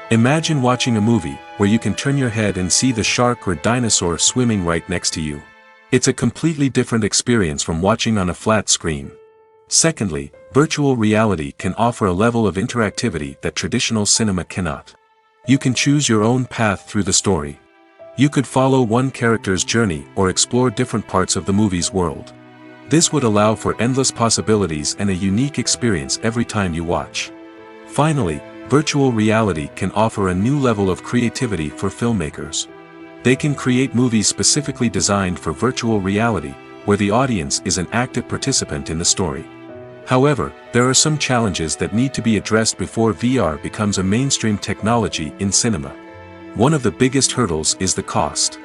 Imagine watching a movie, where you can turn your head and see the shark or dinosaur swimming right next to you. It's a completely different experience from watching on a flat screen. Secondly, virtual reality can offer a level of interactivity that traditional cinema cannot. You can choose your own path through the story. You could follow one character's journey or explore different parts of the movie's world. This would allow for endless possibilities and a unique experience every time you watch. Finally, virtual reality can offer a new level of creativity for filmmakers. They can create movies specifically designed for virtual reality, where the audience is an active participant in the story. However, there are some challenges that need to be addressed before VR becomes a mainstream technology in cinema. One of the biggest hurdles is the cost.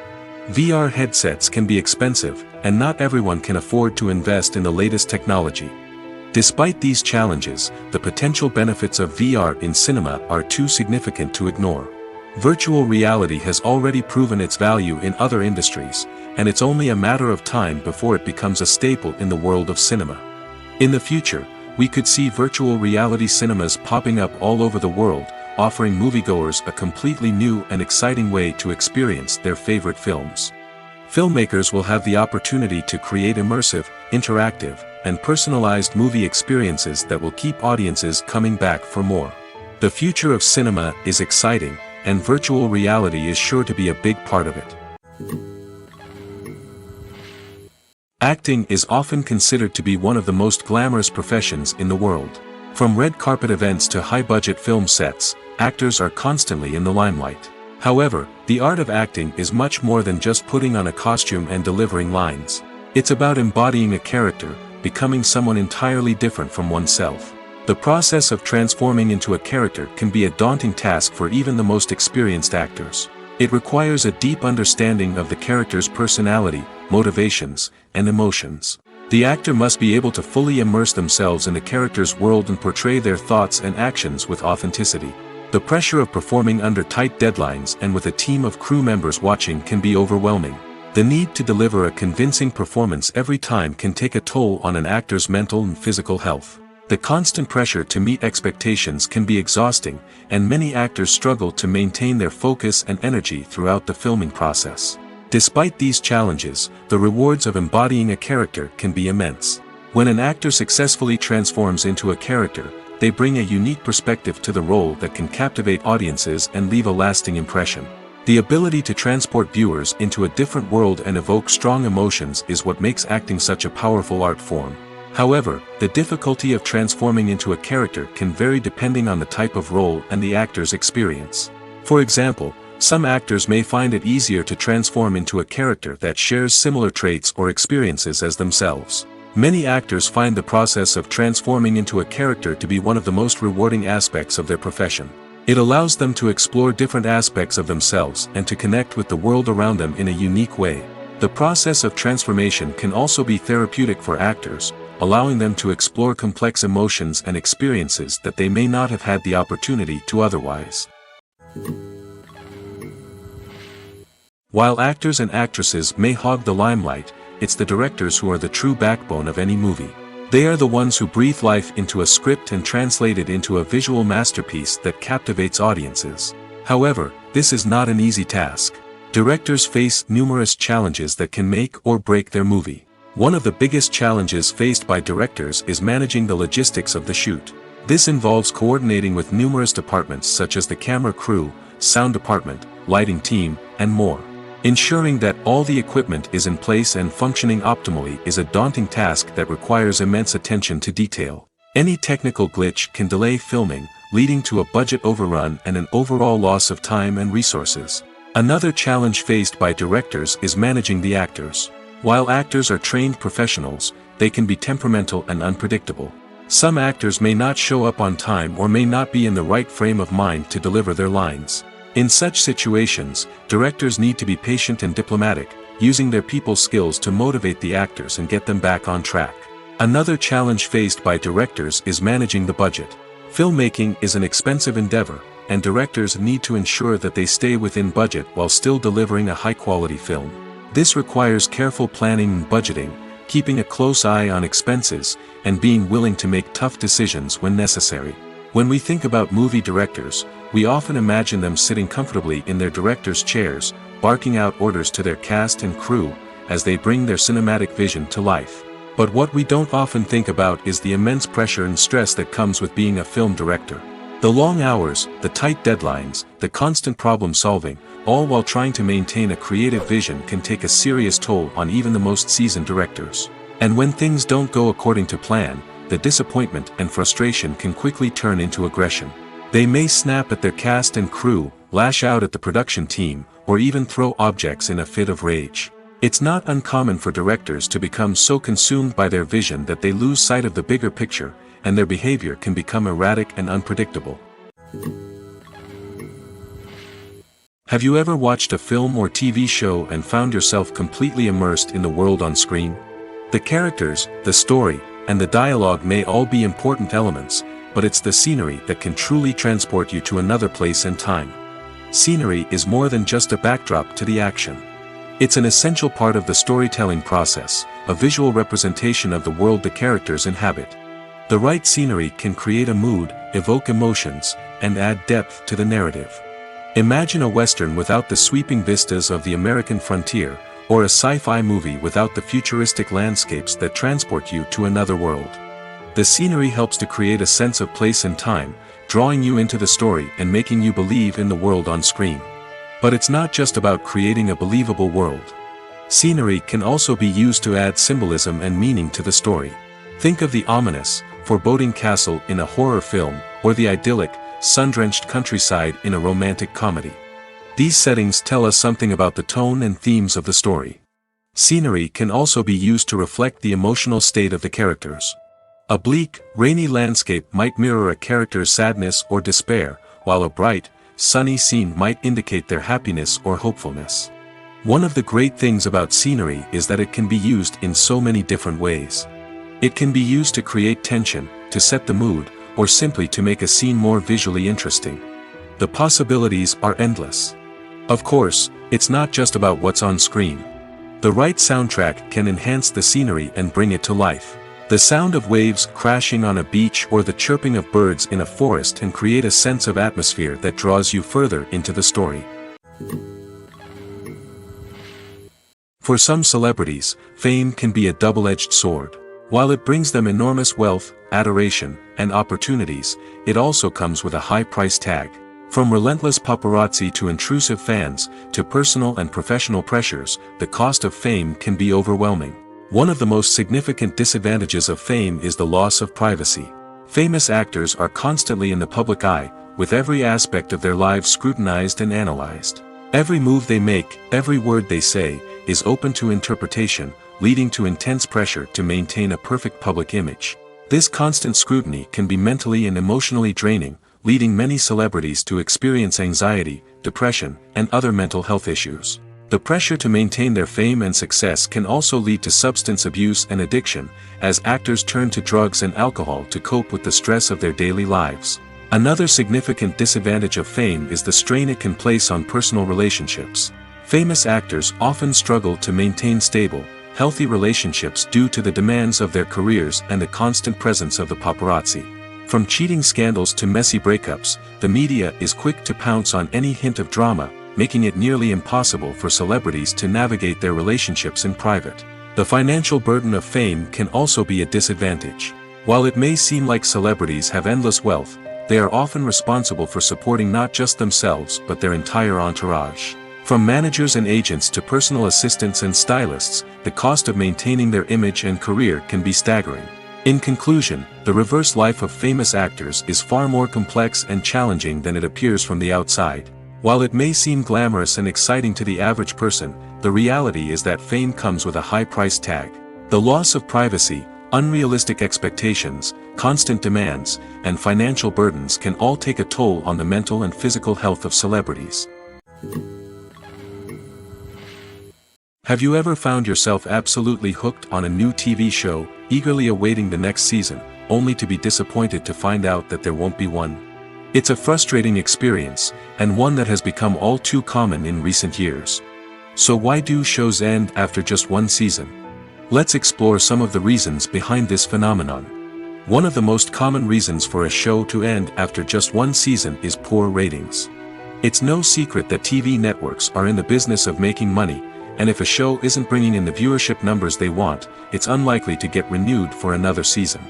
VR headsets can be expensive, and not everyone can afford to invest in the latest technology. Despite these challenges, the potential benefits of VR in cinema are too significant to ignore. Virtual reality has already proven its value in other industries, and it's only a matter of time before it becomes a staple in the world of cinema. In the future, we could see virtual reality cinemas popping up all over the world, offering moviegoers a completely new and exciting way to experience their favorite films. Filmmakers will have the opportunity to create immersive, interactive, and personalized movie experiences that will keep audiences coming back for more. The future of cinema is exciting, and virtual reality is sure to be a big part of it. Acting is often considered to be one of the most glamorous professions in the world. From red carpet events to high-budget film sets, actors are constantly in the limelight. However, the art of acting is much more than just putting on a costume and delivering lines. It's about embodying a character, becoming someone entirely different from oneself. The process of transforming into a character can be a daunting task for even the most experienced actors. It requires a deep understanding of the character's personality, motivations, and emotions. The actor must be able to fully immerse themselves in the character's world and portray their thoughts and actions with authenticity. The pressure of performing under tight deadlines and with a team of crew members watching can be overwhelming. The need to deliver a convincing performance every time can take a toll on an actor's mental and physical health. The constant pressure to meet expectations can be exhausting, and many actors struggle to maintain their focus and energy throughout the filming process. Despite these challenges, the rewards of embodying a character can be immense. When an actor successfully transforms into a character, they bring a unique perspective to the role that can captivate audiences and leave a lasting impression. The ability to transport viewers into a different world and evoke strong emotions is what makes acting such a powerful art form. However, the difficulty of transforming into a character can vary depending on the type of role and the actor's experience. For example, some actors may find it easier to transform into a character that shares similar traits or experiences as themselves. Many actors find the process of transforming into a character to be one of the most rewarding aspects of their profession. It allows them to explore different aspects of themselves and to connect with the world around them in a unique way. The process of transformation can also be therapeutic for actors, allowing them to explore complex emotions and experiences that they may not have had the opportunity to otherwise. While actors and actresses may hog the limelight, it's the directors who are the true backbone of any movie. They are the ones who breathe life into a script and translate it into a visual masterpiece that captivates audiences. However, this is not an easy task. Directors face numerous challenges that can make or break their movie. One of the biggest challenges faced by directors is managing the logistics of the shoot. This involves coordinating with numerous departments such as the camera crew, sound department, lighting team, and more. Ensuring that all the equipment is in place and functioning optimally is a daunting task that requires immense attention to detail. Any technical glitch can delay filming, leading to a budget overrun and an overall loss of time and resources. Another challenge faced by directors is managing the actors. While actors are trained professionals, they can be temperamental and unpredictable. Some actors may not show up on time or may not be in the right frame of mind to deliver their lines. In such situations, directors need to be patient and diplomatic, using their people skills to motivate the actors and get them back on track. Another challenge faced by directors is managing the budget. Filmmaking is an expensive endeavor, and directors need to ensure that they stay within budget while still delivering a high-quality film. This requires careful planning and budgeting, keeping a close eye on expenses, and being willing to make tough decisions when necessary. When we think about movie directors, we often imagine them sitting comfortably in their director's chairs, barking out orders to their cast and crew, as they bring their cinematic vision to life. But what we don't often think about is the immense pressure and stress that comes with being a film director. The long hours, the tight deadlines, the constant problem solving, all while trying to maintain a creative vision can take a serious toll on even the most seasoned directors. And when things don't go according to plan, the disappointment and frustration can quickly turn into aggression. They may snap at their cast and crew, lash out at the production team, or even throw objects in a fit of rage. It's not uncommon for directors to become so consumed by their vision that they lose sight of the bigger picture, and their behavior can become erratic and unpredictable. Have you ever watched a film or TV show and found yourself completely immersed in the world on screen? The characters, the story, and the dialogue may all be important elements, but it's the scenery that can truly transport you to another place and time. Scenery is more than just a backdrop to the action. It's an essential part of the storytelling process, a visual representation of the world the characters inhabit. The right scenery can create a mood, evoke emotions, and add depth to the narrative. Imagine a Western without the sweeping vistas of the American frontier, or a sci-fi movie without the futuristic landscapes that transport you to another world. The scenery helps to create a sense of place and time, drawing you into the story and making you believe in the world on screen. But it's not just about creating a believable world. Scenery can also be used to add symbolism and meaning to the story. Think of the ominous, foreboding castle in a horror film, or the idyllic, sun-drenched countryside in a romantic comedy. These settings tell us something about the tone and themes of the story. Scenery can also be used to reflect the emotional state of the characters. A bleak, rainy landscape might mirror a character's sadness or despair, while a bright, sunny scene might indicate their happiness or hopefulness. One of the great things about scenery is that it can be used in so many different ways. It can be used to create tension, to set the mood, or simply to make a scene more visually interesting. The possibilities are endless. Of course, it's not just about what's on screen. The right soundtrack can enhance the scenery and bring it to life. The sound of waves crashing on a beach or the chirping of birds in a forest can create a sense of atmosphere that draws you further into the story. For some celebrities, fame can be a double-edged sword. While it brings them enormous wealth, adoration, and opportunities, it also comes with a high price tag. From relentless paparazzi to intrusive fans, to personal and professional pressures, the cost of fame can be overwhelming. One of the most significant disadvantages of fame is the loss of privacy. Famous actors are constantly in the public eye, with every aspect of their lives scrutinized and analyzed. Every move they make, every word they say, is open to interpretation, leading to intense pressure to maintain a perfect public image. This constant scrutiny can be mentally and emotionally draining, leading many celebrities to experience anxiety, depression, and other mental health issues. The pressure to maintain their fame and success can also lead to substance abuse and addiction, as actors turn to drugs and alcohol to cope with the stress of their daily lives. Another significant disadvantage of fame is the strain it can place on personal relationships. Famous actors often struggle to maintain stable, healthy relationships due to the demands of their careers and the constant presence of the paparazzi. From cheating scandals to messy breakups, the media is quick to pounce on any hint of drama, making it nearly impossible for celebrities to navigate their relationships in private. The financial burden of fame can also be a disadvantage. While it may seem like celebrities have endless wealth, they are often responsible for supporting not just themselves but their entire entourage. From managers and agents to personal assistants and stylists, the cost of maintaining their image and career can be staggering. In conclusion, the reverse life of famous actors is far more complex and challenging than it appears from the outside. While it may seem glamorous and exciting to the average person, the reality is that fame comes with a high price tag. The loss of privacy, unrealistic expectations, constant demands, and financial burdens can all take a toll on the mental and physical health of celebrities. Have you ever found yourself absolutely hooked on a new TV show, eagerly awaiting the next season, only to be disappointed to find out that there won't be one. It's a frustrating experience, and one that has become all too common in recent years. So why do shows end after just one season? Let's explore some of the reasons behind this phenomenon. One of the most common reasons for a show to end after just one season is poor ratings. It's no secret that TV networks are in the business of making money, and if a show isn't bringing in the viewership numbers they want, it's unlikely to get renewed for another season.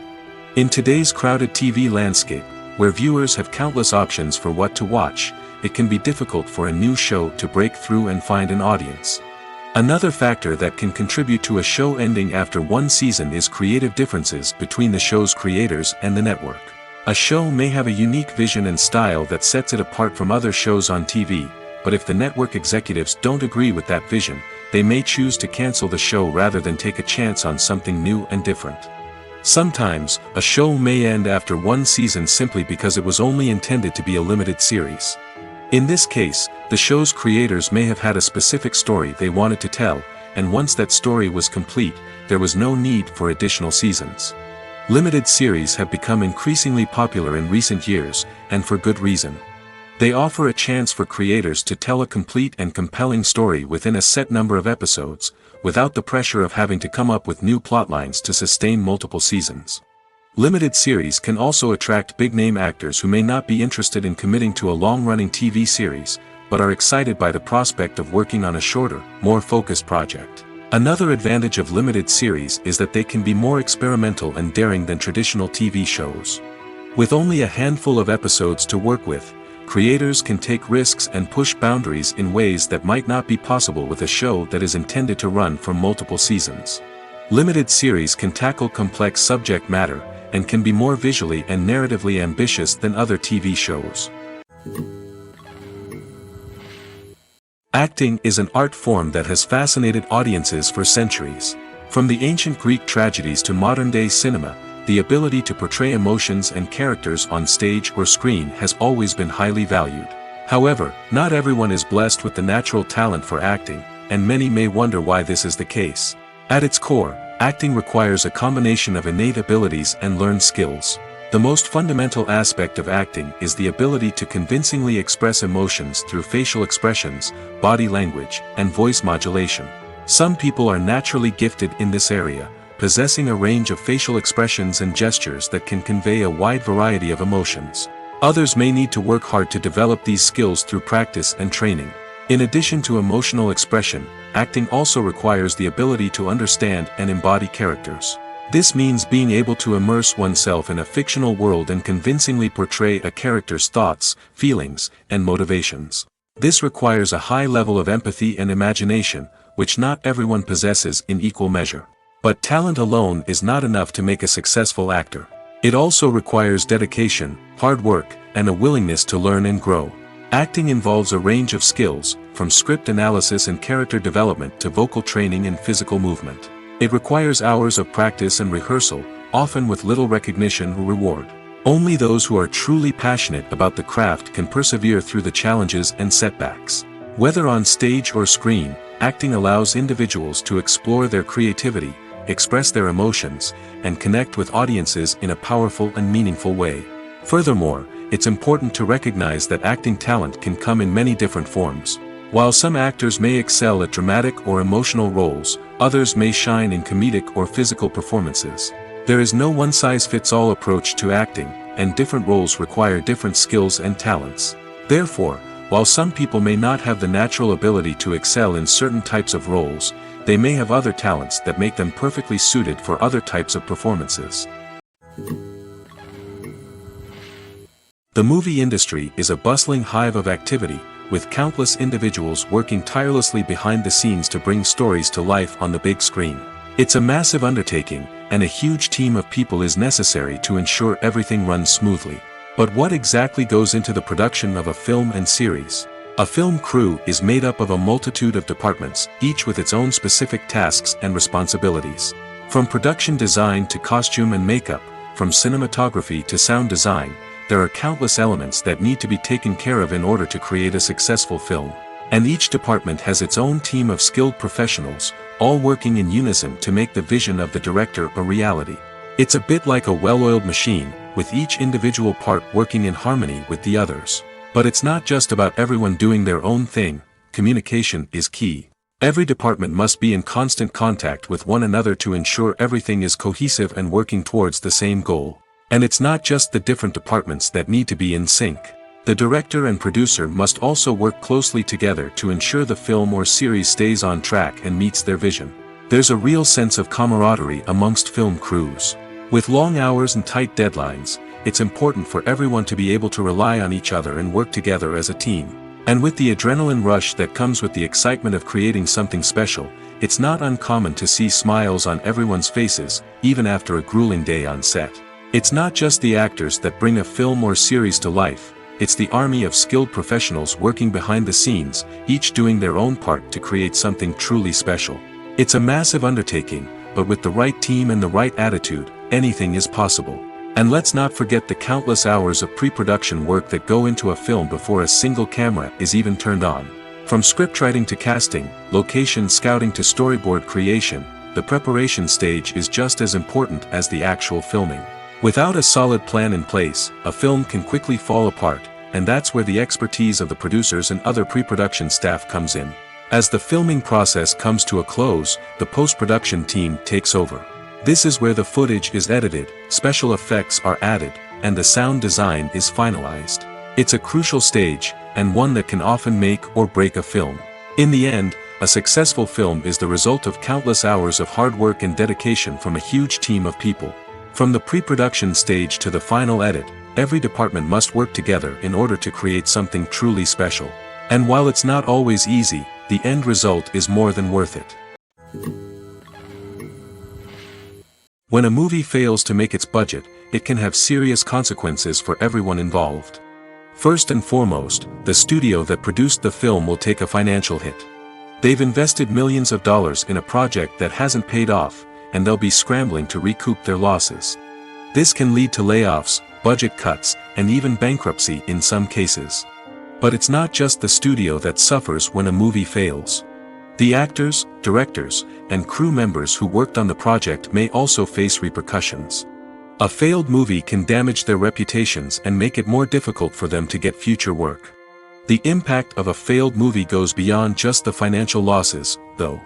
In today's crowded TV landscape, where viewers have countless options for what to watch, it can be difficult for a new show to break through and find an audience. Another factor that can contribute to a show ending after one season is creative differences between the show's creators and the network. A show may have a unique vision and style that sets it apart from other shows on TV, but if the network executives don't agree with that vision, they may choose to cancel the show rather than take a chance on something new and different. Sometimes, a show may end after one season simply because it was only intended to be a limited series. In this case, the show's creators may have had a specific story they wanted to tell, and once that story was complete, there was no need for additional seasons. Limited series have become increasingly popular in recent years, and for good reason. They offer a chance for creators to tell a complete and compelling story within a set number of episodes, without the pressure of having to come up with new plotlines to sustain multiple seasons. Limited series can also attract big-name actors who may not be interested in committing to a long-running TV series, but are excited by the prospect of working on a shorter, more focused project. Another advantage of limited series is that they can be more experimental and daring than traditional TV shows. With only a handful of episodes to work with, creators can take risks and push boundaries in ways that might not be possible with a show that is intended to run for multiple seasons. Limited series can tackle complex subject matter, and can be more visually and narratively ambitious than other TV shows. Acting is an art form that has fascinated audiences for centuries. From the ancient Greek tragedies to modern-day cinema, the ability to portray emotions and characters on stage or screen has always been highly valued. However, not everyone is blessed with the natural talent for acting, and many may wonder why this is the case. At its core, acting requires a combination of innate abilities and learned skills. The most fundamental aspect of acting is the ability to convincingly express emotions through facial expressions, body language, and voice modulation. Some people are naturally gifted in this area, possessing a range of facial expressions and gestures that can convey a wide variety of emotions. Others may need to work hard to develop these skills through practice and training. In addition to emotional expression, acting also requires the ability to understand and embody characters. This means being able to immerse oneself in a fictional world and convincingly portray a character's thoughts, feelings, and motivations. This requires a high level of empathy and imagination, which not everyone possesses in equal measure. But talent alone is not enough to make a successful actor. It also requires dedication, hard work, and a willingness to learn and grow. Acting involves a range of skills, from script analysis and character development to vocal training and physical movement. It requires hours of practice and rehearsal, often with little recognition or reward. Only those who are truly passionate about the craft can persevere through the challenges and setbacks. Whether on stage or screen, acting allows individuals to explore their creativity, express their emotions, and connect with audiences in a powerful and meaningful way. Furthermore, it's important to recognize that acting talent can come in many different forms. While some actors may excel at dramatic or emotional roles, others may shine in comedic or physical performances. There is no one-size-fits-all approach to acting, and different roles require different skills and talents. Therefore, while some people may not have the natural ability to excel in certain types of roles, they may have other talents that make them perfectly suited for other types of performances. The movie industry is a bustling hive of activity, with countless individuals working tirelessly behind the scenes to bring stories to life on the big screen. It's a massive undertaking, and a huge team of people is necessary to ensure everything runs smoothly. But what exactly goes into the production of a film and series? A film crew is made up of a multitude of departments, each with its own specific tasks and responsibilities. From production design to costume and makeup, from cinematography to sound design, there are countless elements that need to be taken care of in order to create a successful film. And each department has its own team of skilled professionals, all working in unison to make the vision of the director a reality. It's a bit like a well-oiled machine, with each individual part working in harmony with the others. But it's not just about everyone doing their own thing. Communication is key. Every department must be in constant contact with one another to ensure everything is cohesive and working towards the same goal. And it's not just the different departments that need to be in sync. The director and producer must also work closely together to ensure the film or series stays on track and meets their vision. There's a real sense of camaraderie amongst film crews. With long hours and tight deadlines, it's important for everyone to be able to rely on each other and work together as a team. And with the adrenaline rush that comes with the excitement of creating something special, it's not uncommon to see smiles on everyone's faces, even after a grueling day on set. It's not just the actors that bring a film or series to life, it's the army of skilled professionals working behind the scenes, each doing their own part to create something truly special. It's a massive undertaking, but with the right team and the right attitude, anything is possible. And let's not forget the countless hours of pre-production work that go into a film before a single camera is even turned on. From scriptwriting to casting, location scouting to storyboard creation, the preparation stage is just as important as the actual filming. Without a solid plan in place, a film can quickly fall apart, and that's where the expertise of the producers and other pre-production staff comes in. As the filming process comes to a close, the post-production team takes over. This is where the footage is edited, special effects are added, and the sound design is finalized. It's a crucial stage, and one that can often make or break a film. In the end, a successful film is the result of countless hours of hard work and dedication from a huge team of people. From the pre-production stage to the final edit, every department must work together in order to create something truly special. And while it's not always easy, the end result is more than worth it. When a movie fails to make its budget, it can have serious consequences for everyone involved. First and foremost, the studio that produced the film will take a financial hit. They've invested millions of dollars in a project that hasn't paid off, and they'll be scrambling to recoup their losses. This can lead to layoffs, budget cuts, and even bankruptcy in some cases. But it's not just the studio that suffers when a movie fails. The actors, directors, and crew members who worked on the project may also face repercussions. A failed movie can damage their reputations and make it more difficult for them to get future work. The impact of a failed movie goes beyond just the financial losses, though.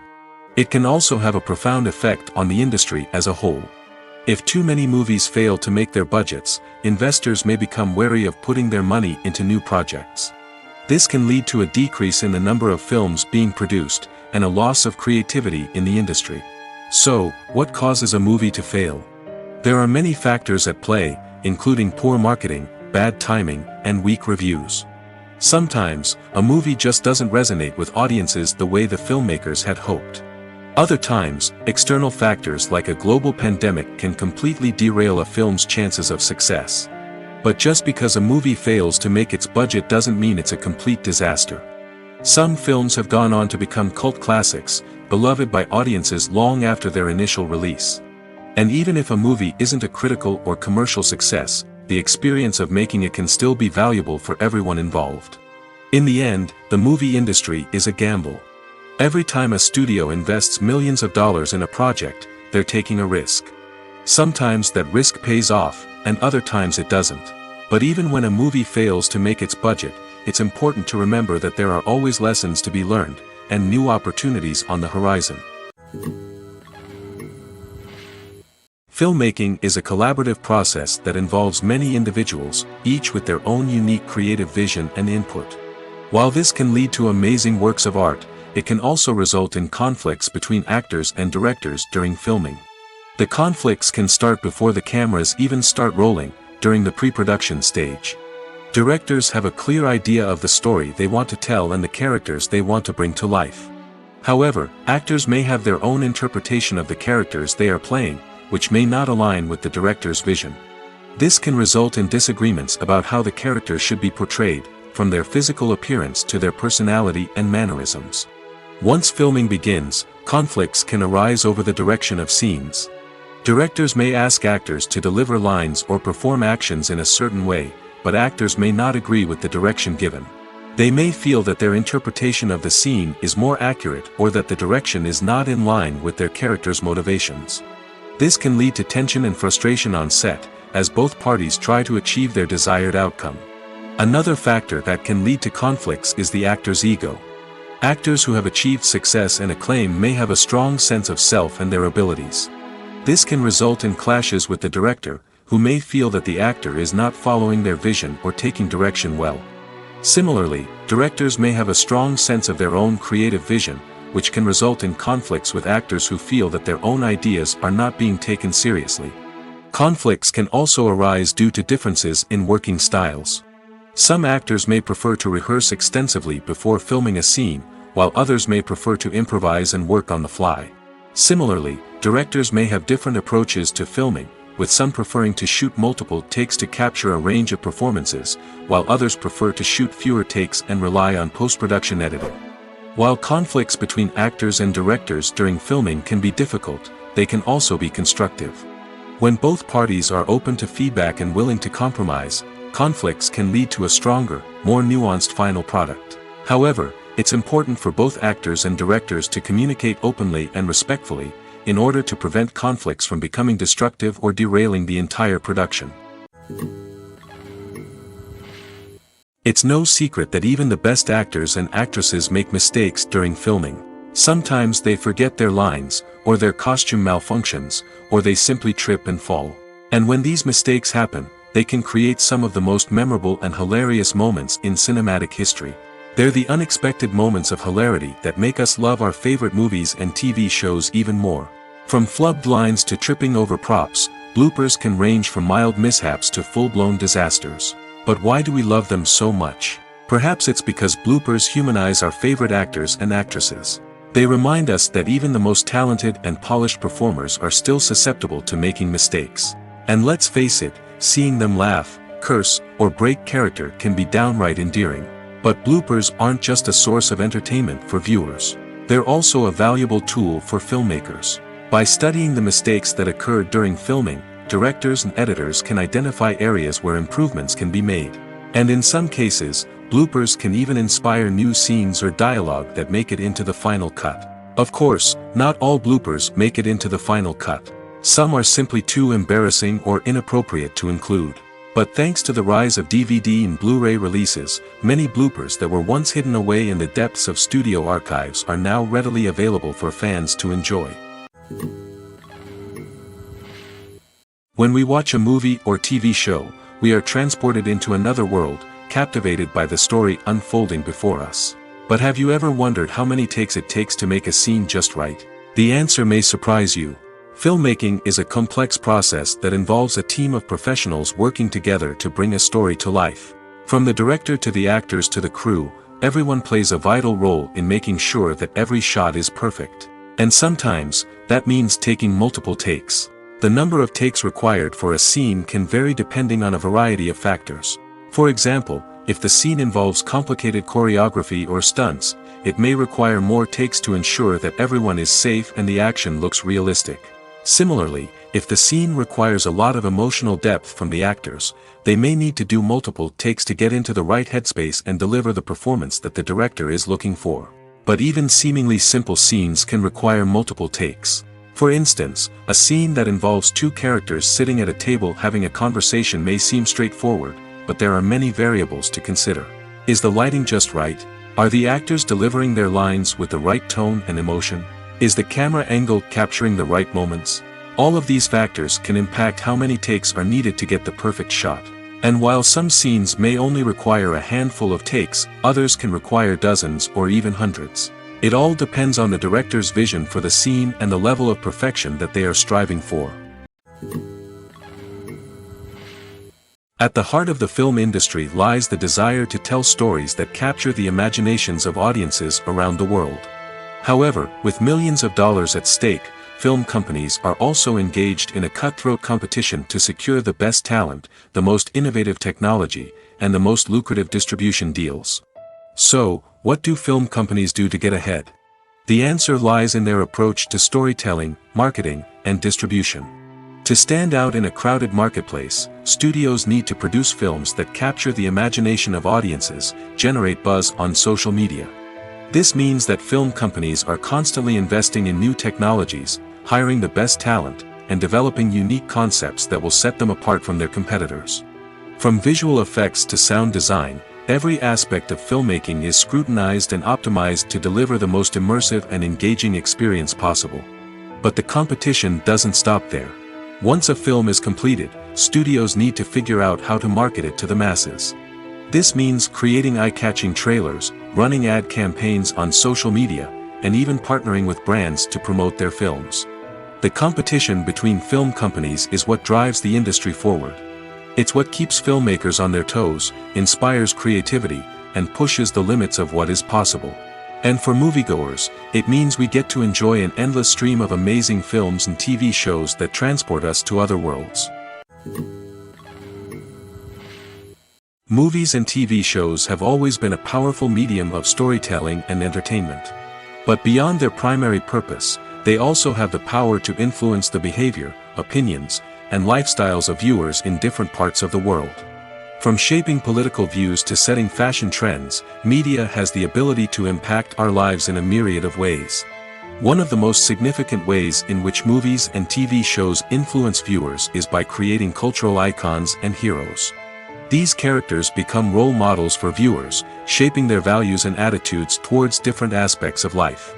It can also have a profound effect on the industry as a whole. If too many movies fail to make their budgets, investors may become wary of putting their money into new projects. This can lead to a decrease in the number of films being produced, and a loss of creativity in the industry. So, what causes a movie to fail? There are many factors at play, including poor marketing, bad timing, and weak reviews. Sometimes, a movie just doesn't resonate with audiences the way the filmmakers had hoped. Other times, external factors like a global pandemic can completely derail a film's chances of success. But just because a movie fails to make its budget doesn't mean it's a complete disaster. Some films have gone on to become cult classics, beloved by audiences long after their initial release. And even if a movie isn't a critical or commercial success, the experience of making it can still be valuable for everyone involved. In the end, the movie industry is a gamble. Every time a studio invests millions of dollars in a project, they're taking a risk. Sometimes that risk pays off, and other times it doesn't. But even when a movie fails to make its budget, it's important to remember that there are always lessons to be learned, and new opportunities on the horizon. Filmmaking is a collaborative process that involves many individuals, each with their own unique creative vision and input. While this can lead to amazing works of art, it can also result in conflicts between actors and directors during filming. The conflicts can start before the cameras even start rolling, during the pre-production stage. Directors have a clear idea of the story they want to tell and the characters they want to bring to life. However, actors may have their own interpretation of the characters they are playing, which may not align with the director's vision. This can result in disagreements about how the characters should be portrayed, from their physical appearance to their personality and mannerisms. Once filming begins, conflicts can arise over the direction of scenes. Directors may ask actors to deliver lines or perform actions in a certain way, but actors may not agree with the direction given. They may feel that their interpretation of the scene is more accurate or that the direction is not in line with their character's motivations. This can lead to tension and frustration on set, as both parties try to achieve their desired outcome. Another factor that can lead to conflicts is the actor's ego. Actors who have achieved success and acclaim may have a strong sense of self and their abilities. This can result in clashes with the director, who may feel that the actor is not following their vision or taking direction well. Similarly, directors may have a strong sense of their own creative vision, which can result in conflicts with actors who feel that their own ideas are not being taken seriously. Conflicts can also arise due to differences in working styles. Some actors may prefer to rehearse extensively before filming a scene, while others may prefer to improvise and work on the fly. Similarly, directors may have different approaches to filming, with some preferring to shoot multiple takes to capture a range of performances, while others prefer to shoot fewer takes and rely on post-production editing. While conflicts between actors and directors during filming can be difficult, they can also be constructive. When both parties are open to feedback and willing to compromise, conflicts can lead to a stronger, more nuanced final product. However, it's important for both actors and directors to communicate openly and respectfully, in order to prevent conflicts from becoming destructive or derailing the entire production. It's no secret that even the best actors and actresses make mistakes during filming. Sometimes they forget their lines, or their costume malfunctions, or they simply trip and fall. And when these mistakes happen, they can create some of the most memorable and hilarious moments in cinematic history. They're the unexpected moments of hilarity that make us love our favorite movies and TV shows even more. From flubbed lines to tripping over props, bloopers can range from mild mishaps to full-blown disasters. But why do we love them so much? Perhaps it's because bloopers humanize our favorite actors and actresses. They remind us that even the most talented and polished performers are still susceptible to making mistakes. And let's face it, seeing them laugh, curse, or break character can be downright endearing. But bloopers aren't just a source of entertainment for viewers. They're also a valuable tool for filmmakers. By studying the mistakes that occurred during filming, directors and editors can identify areas where improvements can be made. And in some cases, bloopers can even inspire new scenes or dialogue that make it into the final cut. Of course, not all bloopers make it into the final cut. Some are simply too embarrassing or inappropriate to include. But thanks to the rise of DVD and Blu-ray releases, many bloopers that were once hidden away in the depths of studio archives are now readily available for fans to enjoy. When we watch a movie or TV show, we are transported into another world, captivated by the story unfolding before us. But have you ever wondered how many takes it takes to make a scene just right? The answer may surprise you. Filmmaking is a complex process that involves a team of professionals working together to bring a story to life. From the director to the actors to the crew, everyone plays a vital role in making sure that every shot is perfect. And sometimes, that means taking multiple takes. The number of takes required for a scene can vary depending on a variety of factors. For example, if the scene involves complicated choreography or stunts, it may require more takes to ensure that everyone is safe and the action looks realistic. Similarly, if the scene requires a lot of emotional depth from the actors, they may need to do multiple takes to get into the right headspace and deliver the performance that the director is looking for. But even seemingly simple scenes can require multiple takes. For instance, a scene that involves two characters sitting at a table having a conversation may seem straightforward, but there are many variables to consider. Is the lighting just right? Are the actors delivering their lines with the right tone and emotion? Is the camera angle capturing the right moments? All of these factors can impact how many takes are needed to get the perfect shot. And while some scenes may only require a handful of takes, others can require dozens or even hundreds. It all depends on the director's vision for the scene and the level of perfection that they are striving for. At the heart of the film industry lies the desire to tell stories that capture the imaginations of audiences around the world. However, with millions of dollars at stake, film companies are also engaged in a cutthroat competition to secure the best talent, the most innovative technology, and the most lucrative distribution deals. So, what do film companies do to get ahead? The answer lies in their approach to storytelling, marketing, and distribution. To stand out in a crowded marketplace, studios need to produce films that capture the imagination of audiences, generate buzz on social media. This means that film companies are constantly investing in new technologies, hiring the best talent, and developing unique concepts that will set them apart from their competitors. From visual effects to sound design, every aspect of filmmaking is scrutinized and optimized to deliver the most immersive and engaging experience possible. But the competition doesn't stop there. Once a film is completed, studios need to figure out how to market it to the masses. This means creating eye-catching trailers, running ad campaigns on social media, and even partnering with brands to promote their films. The competition between film companies is what drives the industry forward. It's what keeps filmmakers on their toes, inspires creativity, and pushes the limits of what is possible. And for moviegoers, it means we get to enjoy an endless stream of amazing films and TV shows that transport us to other worlds. Movies and TV shows have always been a powerful medium of storytelling and entertainment. But beyond their primary purpose, they also have the power to influence the behavior, opinions, and lifestyles of viewers in different parts of the world. From shaping political views to setting fashion trends, media has the ability to impact our lives in a myriad of ways. One of the most significant ways in which movies and TV shows influence viewers is by creating cultural icons and heroes. These characters become role models for viewers, shaping their values and attitudes towards different aspects of life.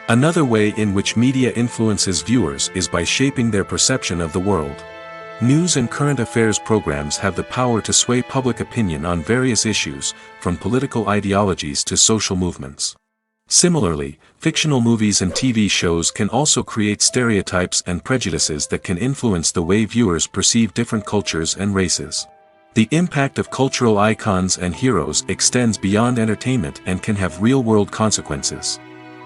Another way in which media influences viewers is by shaping their perception of the world. News and current affairs programs have the power to sway public opinion on various issues, from political ideologies to social movements. Similarly, fictional movies and TV shows can also create stereotypes and prejudices that can influence the way viewers perceive different cultures and races. The impact of cultural icons and heroes extends beyond entertainment and can have real-world consequences.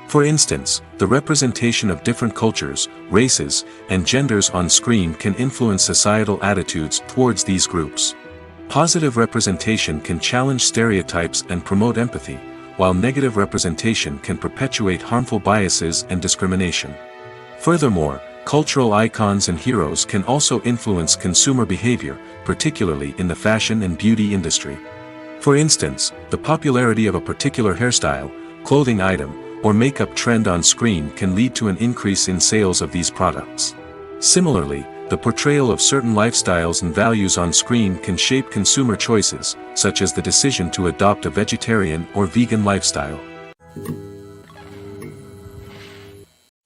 For instance, the representation of different cultures, races, and genders on screen can influence societal attitudes towards these groups. Positive representation can challenge stereotypes and promote empathy, while negative representation can perpetuate harmful biases and discrimination. Furthermore, cultural icons and heroes can also influence consumer behavior, particularly in the fashion and beauty industry. For instance, the popularity of a particular hairstyle, clothing item, or makeup trend on screen can lead to an increase in sales of these products. Similarly, the portrayal of certain lifestyles and values on screen can shape consumer choices, such as the decision to adopt a vegetarian or vegan lifestyle.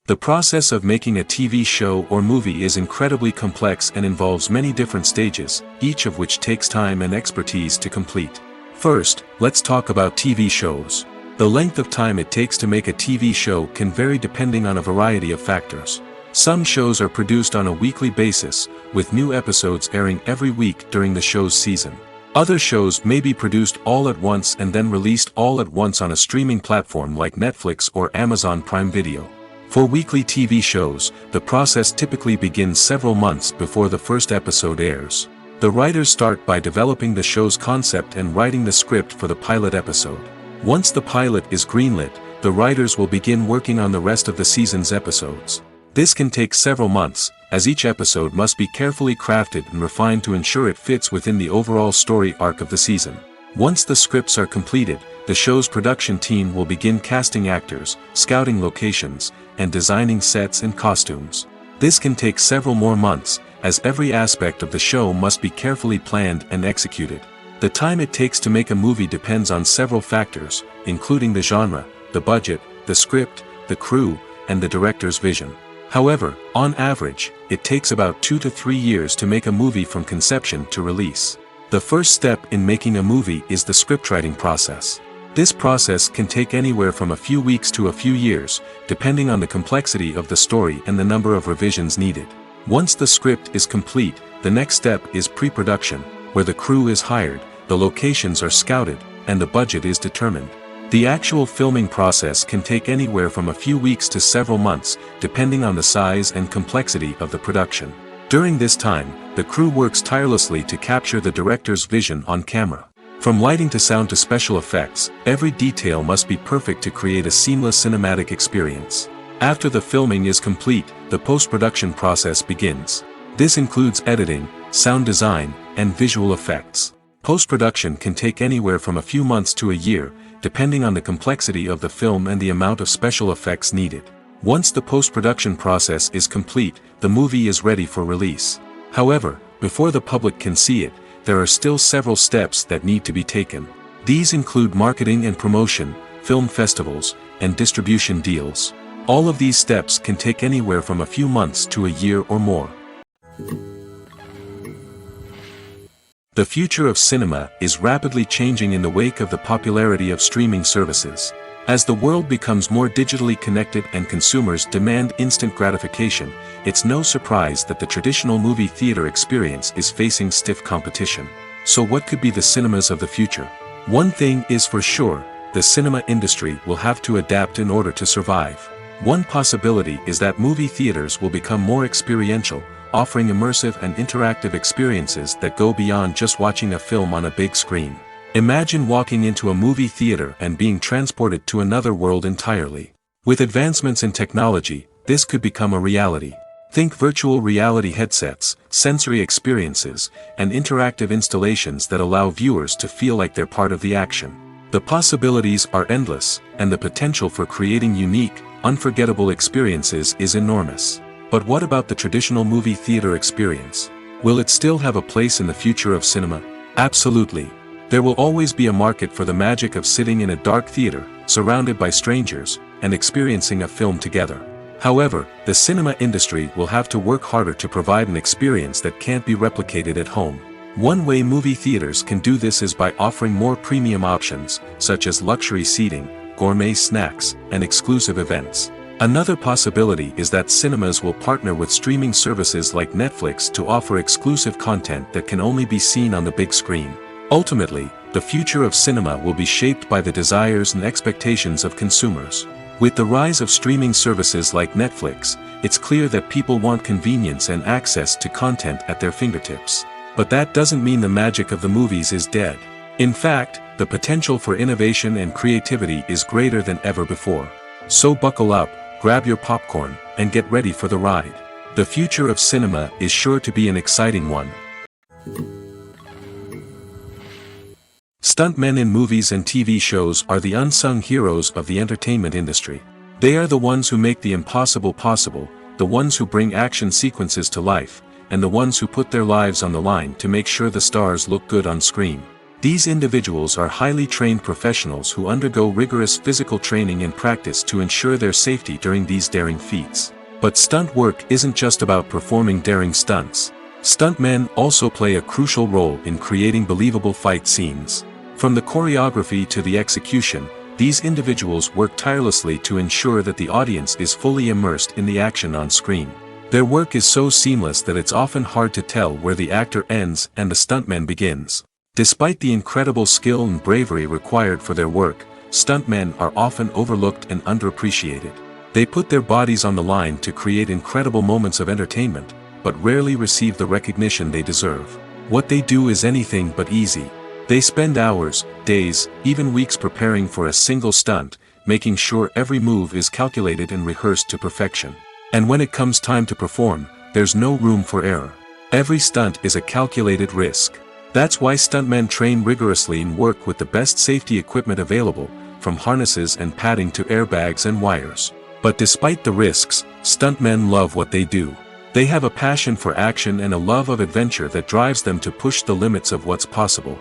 The process of making a TV show or movie is incredibly complex and involves many different stages, each of which takes time and expertise to complete. First, let's talk about TV shows. The length of time it takes to make a TV show can vary depending on a variety of factors. Some shows are produced on a weekly basis, with new episodes airing every week during the show's season. Other shows may be produced all at once and then released all at once on a streaming platform like Netflix or Amazon Prime Video. For weekly TV shows, the process typically begins several months before the first episode airs. The writers start by developing the show's concept and writing the script for the pilot episode. Once the pilot is greenlit, the writers will begin working on the rest of the season's episodes. This can take several months, as each episode must be carefully crafted and refined to ensure it fits within the overall story arc of the season. Once the scripts are completed, the show's production team will begin casting actors, scouting locations, and designing sets and costumes. This can take several more months, as every aspect of the show must be carefully planned and executed. The time it takes to make a movie depends on several factors, including the genre, the budget, the script, the crew, and the director's vision. However, on average, it takes about 2 to 3 years to make a movie from conception to release. The first step in making a movie is the scriptwriting process. This process can take anywhere from a few weeks to a few years, depending on the complexity of the story and the number of revisions needed. Once the script is complete, the next step is pre-production, where the crew is hired, the locations are scouted, and the budget is determined. The actual filming process can take anywhere from a few weeks to several months, depending on the size and complexity of the production. During this time, the crew works tirelessly to capture the director's vision on camera. From lighting to sound to special effects, every detail must be perfect to create a seamless cinematic experience. After the filming is complete, the post-production process begins. This includes editing, sound design, and visual effects. Post-production can take anywhere from a few months to a year, depending on the complexity of the film and the amount of special effects needed. Once the post-production process is complete, the movie is ready for release. However, before the public can see it, there are still several steps that need to be taken. These include marketing and promotion, film festivals, and distribution deals. All of these steps can take anywhere from a few months to a year or more. The future of cinema is rapidly changing in the wake of the popularity of streaming services. As the world becomes more digitally connected and consumers demand instant gratification, it's no surprise that the traditional movie theater experience is facing stiff competition. So what could be the cinemas of the future? One thing is for sure, the cinema industry will have to adapt in order to survive. One possibility is that movie theaters will become more experiential, offering immersive and interactive experiences that go beyond just watching a film on a big screen. Imagine walking into a movie theater and being transported to another world entirely. With advancements in technology, this could become a reality. Think virtual reality headsets, sensory experiences, and interactive installations that allow viewers to feel like they're part of the action. The possibilities are endless, and the potential for creating unique, unforgettable experiences is enormous. But what about the traditional movie theater experience? Will it still have a place in the future of cinema? Absolutely. There will always be a market for the magic of sitting in a dark theater, surrounded by strangers, and experiencing a film together. However, the cinema industry will have to work harder to provide an experience that can't be replicated at home. One way movie theaters can do this is by offering more premium options, such as luxury seating, gourmet snacks, and exclusive events. Another possibility is that cinemas will partner with streaming services like Netflix to offer exclusive content that can only be seen on the big screen. Ultimately, the future of cinema will be shaped by the desires and expectations of consumers. With the rise of streaming services like Netflix, it's clear that people want convenience and access to content at their fingertips. But that doesn't mean the magic of the movies is dead. In fact, the potential for innovation and creativity is greater than ever before. So buckle up, grab your popcorn, and get ready for the ride. The future of cinema is sure to be an exciting one. Stuntmen in movies and TV shows are the unsung heroes of the entertainment industry. They are the ones who make the impossible possible, the ones who bring action sequences to life, and the ones who put their lives on the line to make sure the stars look good on screen. These individuals are highly trained professionals who undergo rigorous physical training and practice to ensure their safety during these daring feats. But stunt work isn't just about performing daring stunts. Stuntmen also play a crucial role in creating believable fight scenes. From the choreography to the execution, these individuals work tirelessly to ensure that the audience is fully immersed in the action on screen. Their work is so seamless that it's often hard to tell where the actor ends and the stuntman begins. Despite the incredible skill and bravery required for their work, stuntmen are often overlooked and underappreciated. They put their bodies on the line to create incredible moments of entertainment, but rarely receive the recognition they deserve. What they do is anything but easy. They spend hours, days, even weeks preparing for a single stunt, making sure every move is calculated and rehearsed to perfection. And when it comes time to perform, there's no room for error. Every stunt is a calculated risk. That's why stuntmen train rigorously and work with the best safety equipment available, from harnesses and padding to airbags and wires. But despite the risks, stuntmen love what they do. They have a passion for action and a love of adventure that drives them to push the limits of what's possible.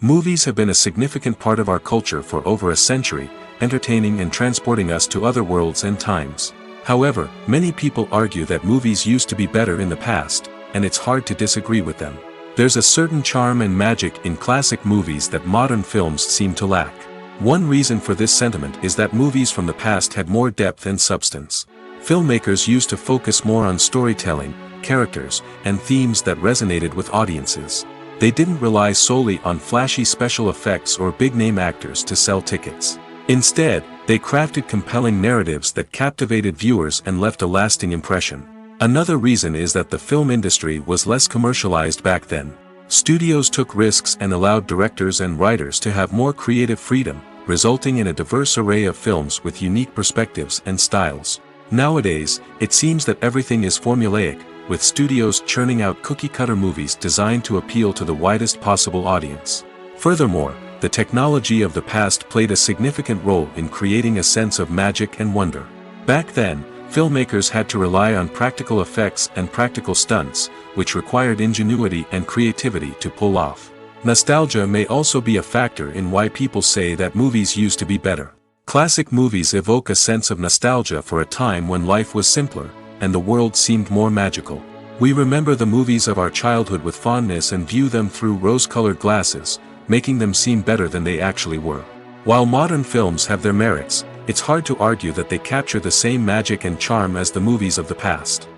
Movies have been a significant part of our culture for over a century, entertaining and transporting us to other worlds and times. However, many people argue that movies used to be better in the past, and it's hard to disagree with them. There's a certain charm and magic in classic movies that modern films seem to lack. One reason for this sentiment is that movies from the past had more depth and substance. Filmmakers used to focus more on storytelling, characters, and themes that resonated with audiences. They didn't rely solely on flashy special effects or big-name actors to sell tickets. Instead, they crafted compelling narratives that captivated viewers and left a lasting impression. Another reason is that the film industry was less commercialized back then. Studios took risks and allowed directors and writers to have more creative freedom, resulting in a diverse array of films with unique perspectives and styles. Nowadays, it seems that everything is formulaic, with studios churning out cookie-cutter movies designed to appeal to the widest possible audience. Furthermore, the technology of the past played a significant role in creating a sense of magic and wonder. Back then, filmmakers had to rely on practical effects and practical stunts, which required ingenuity and creativity to pull off. Nostalgia may also be a factor in why people say that movies used to be better. Classic movies evoke a sense of nostalgia for a time when life was simpler, and the world seemed more magical. We remember the movies of our childhood with fondness and view them through rose-colored glasses, making them seem better than they actually were. While modern films have their merits, it's hard to argue that they capture the same magic and charm as the movies of the past.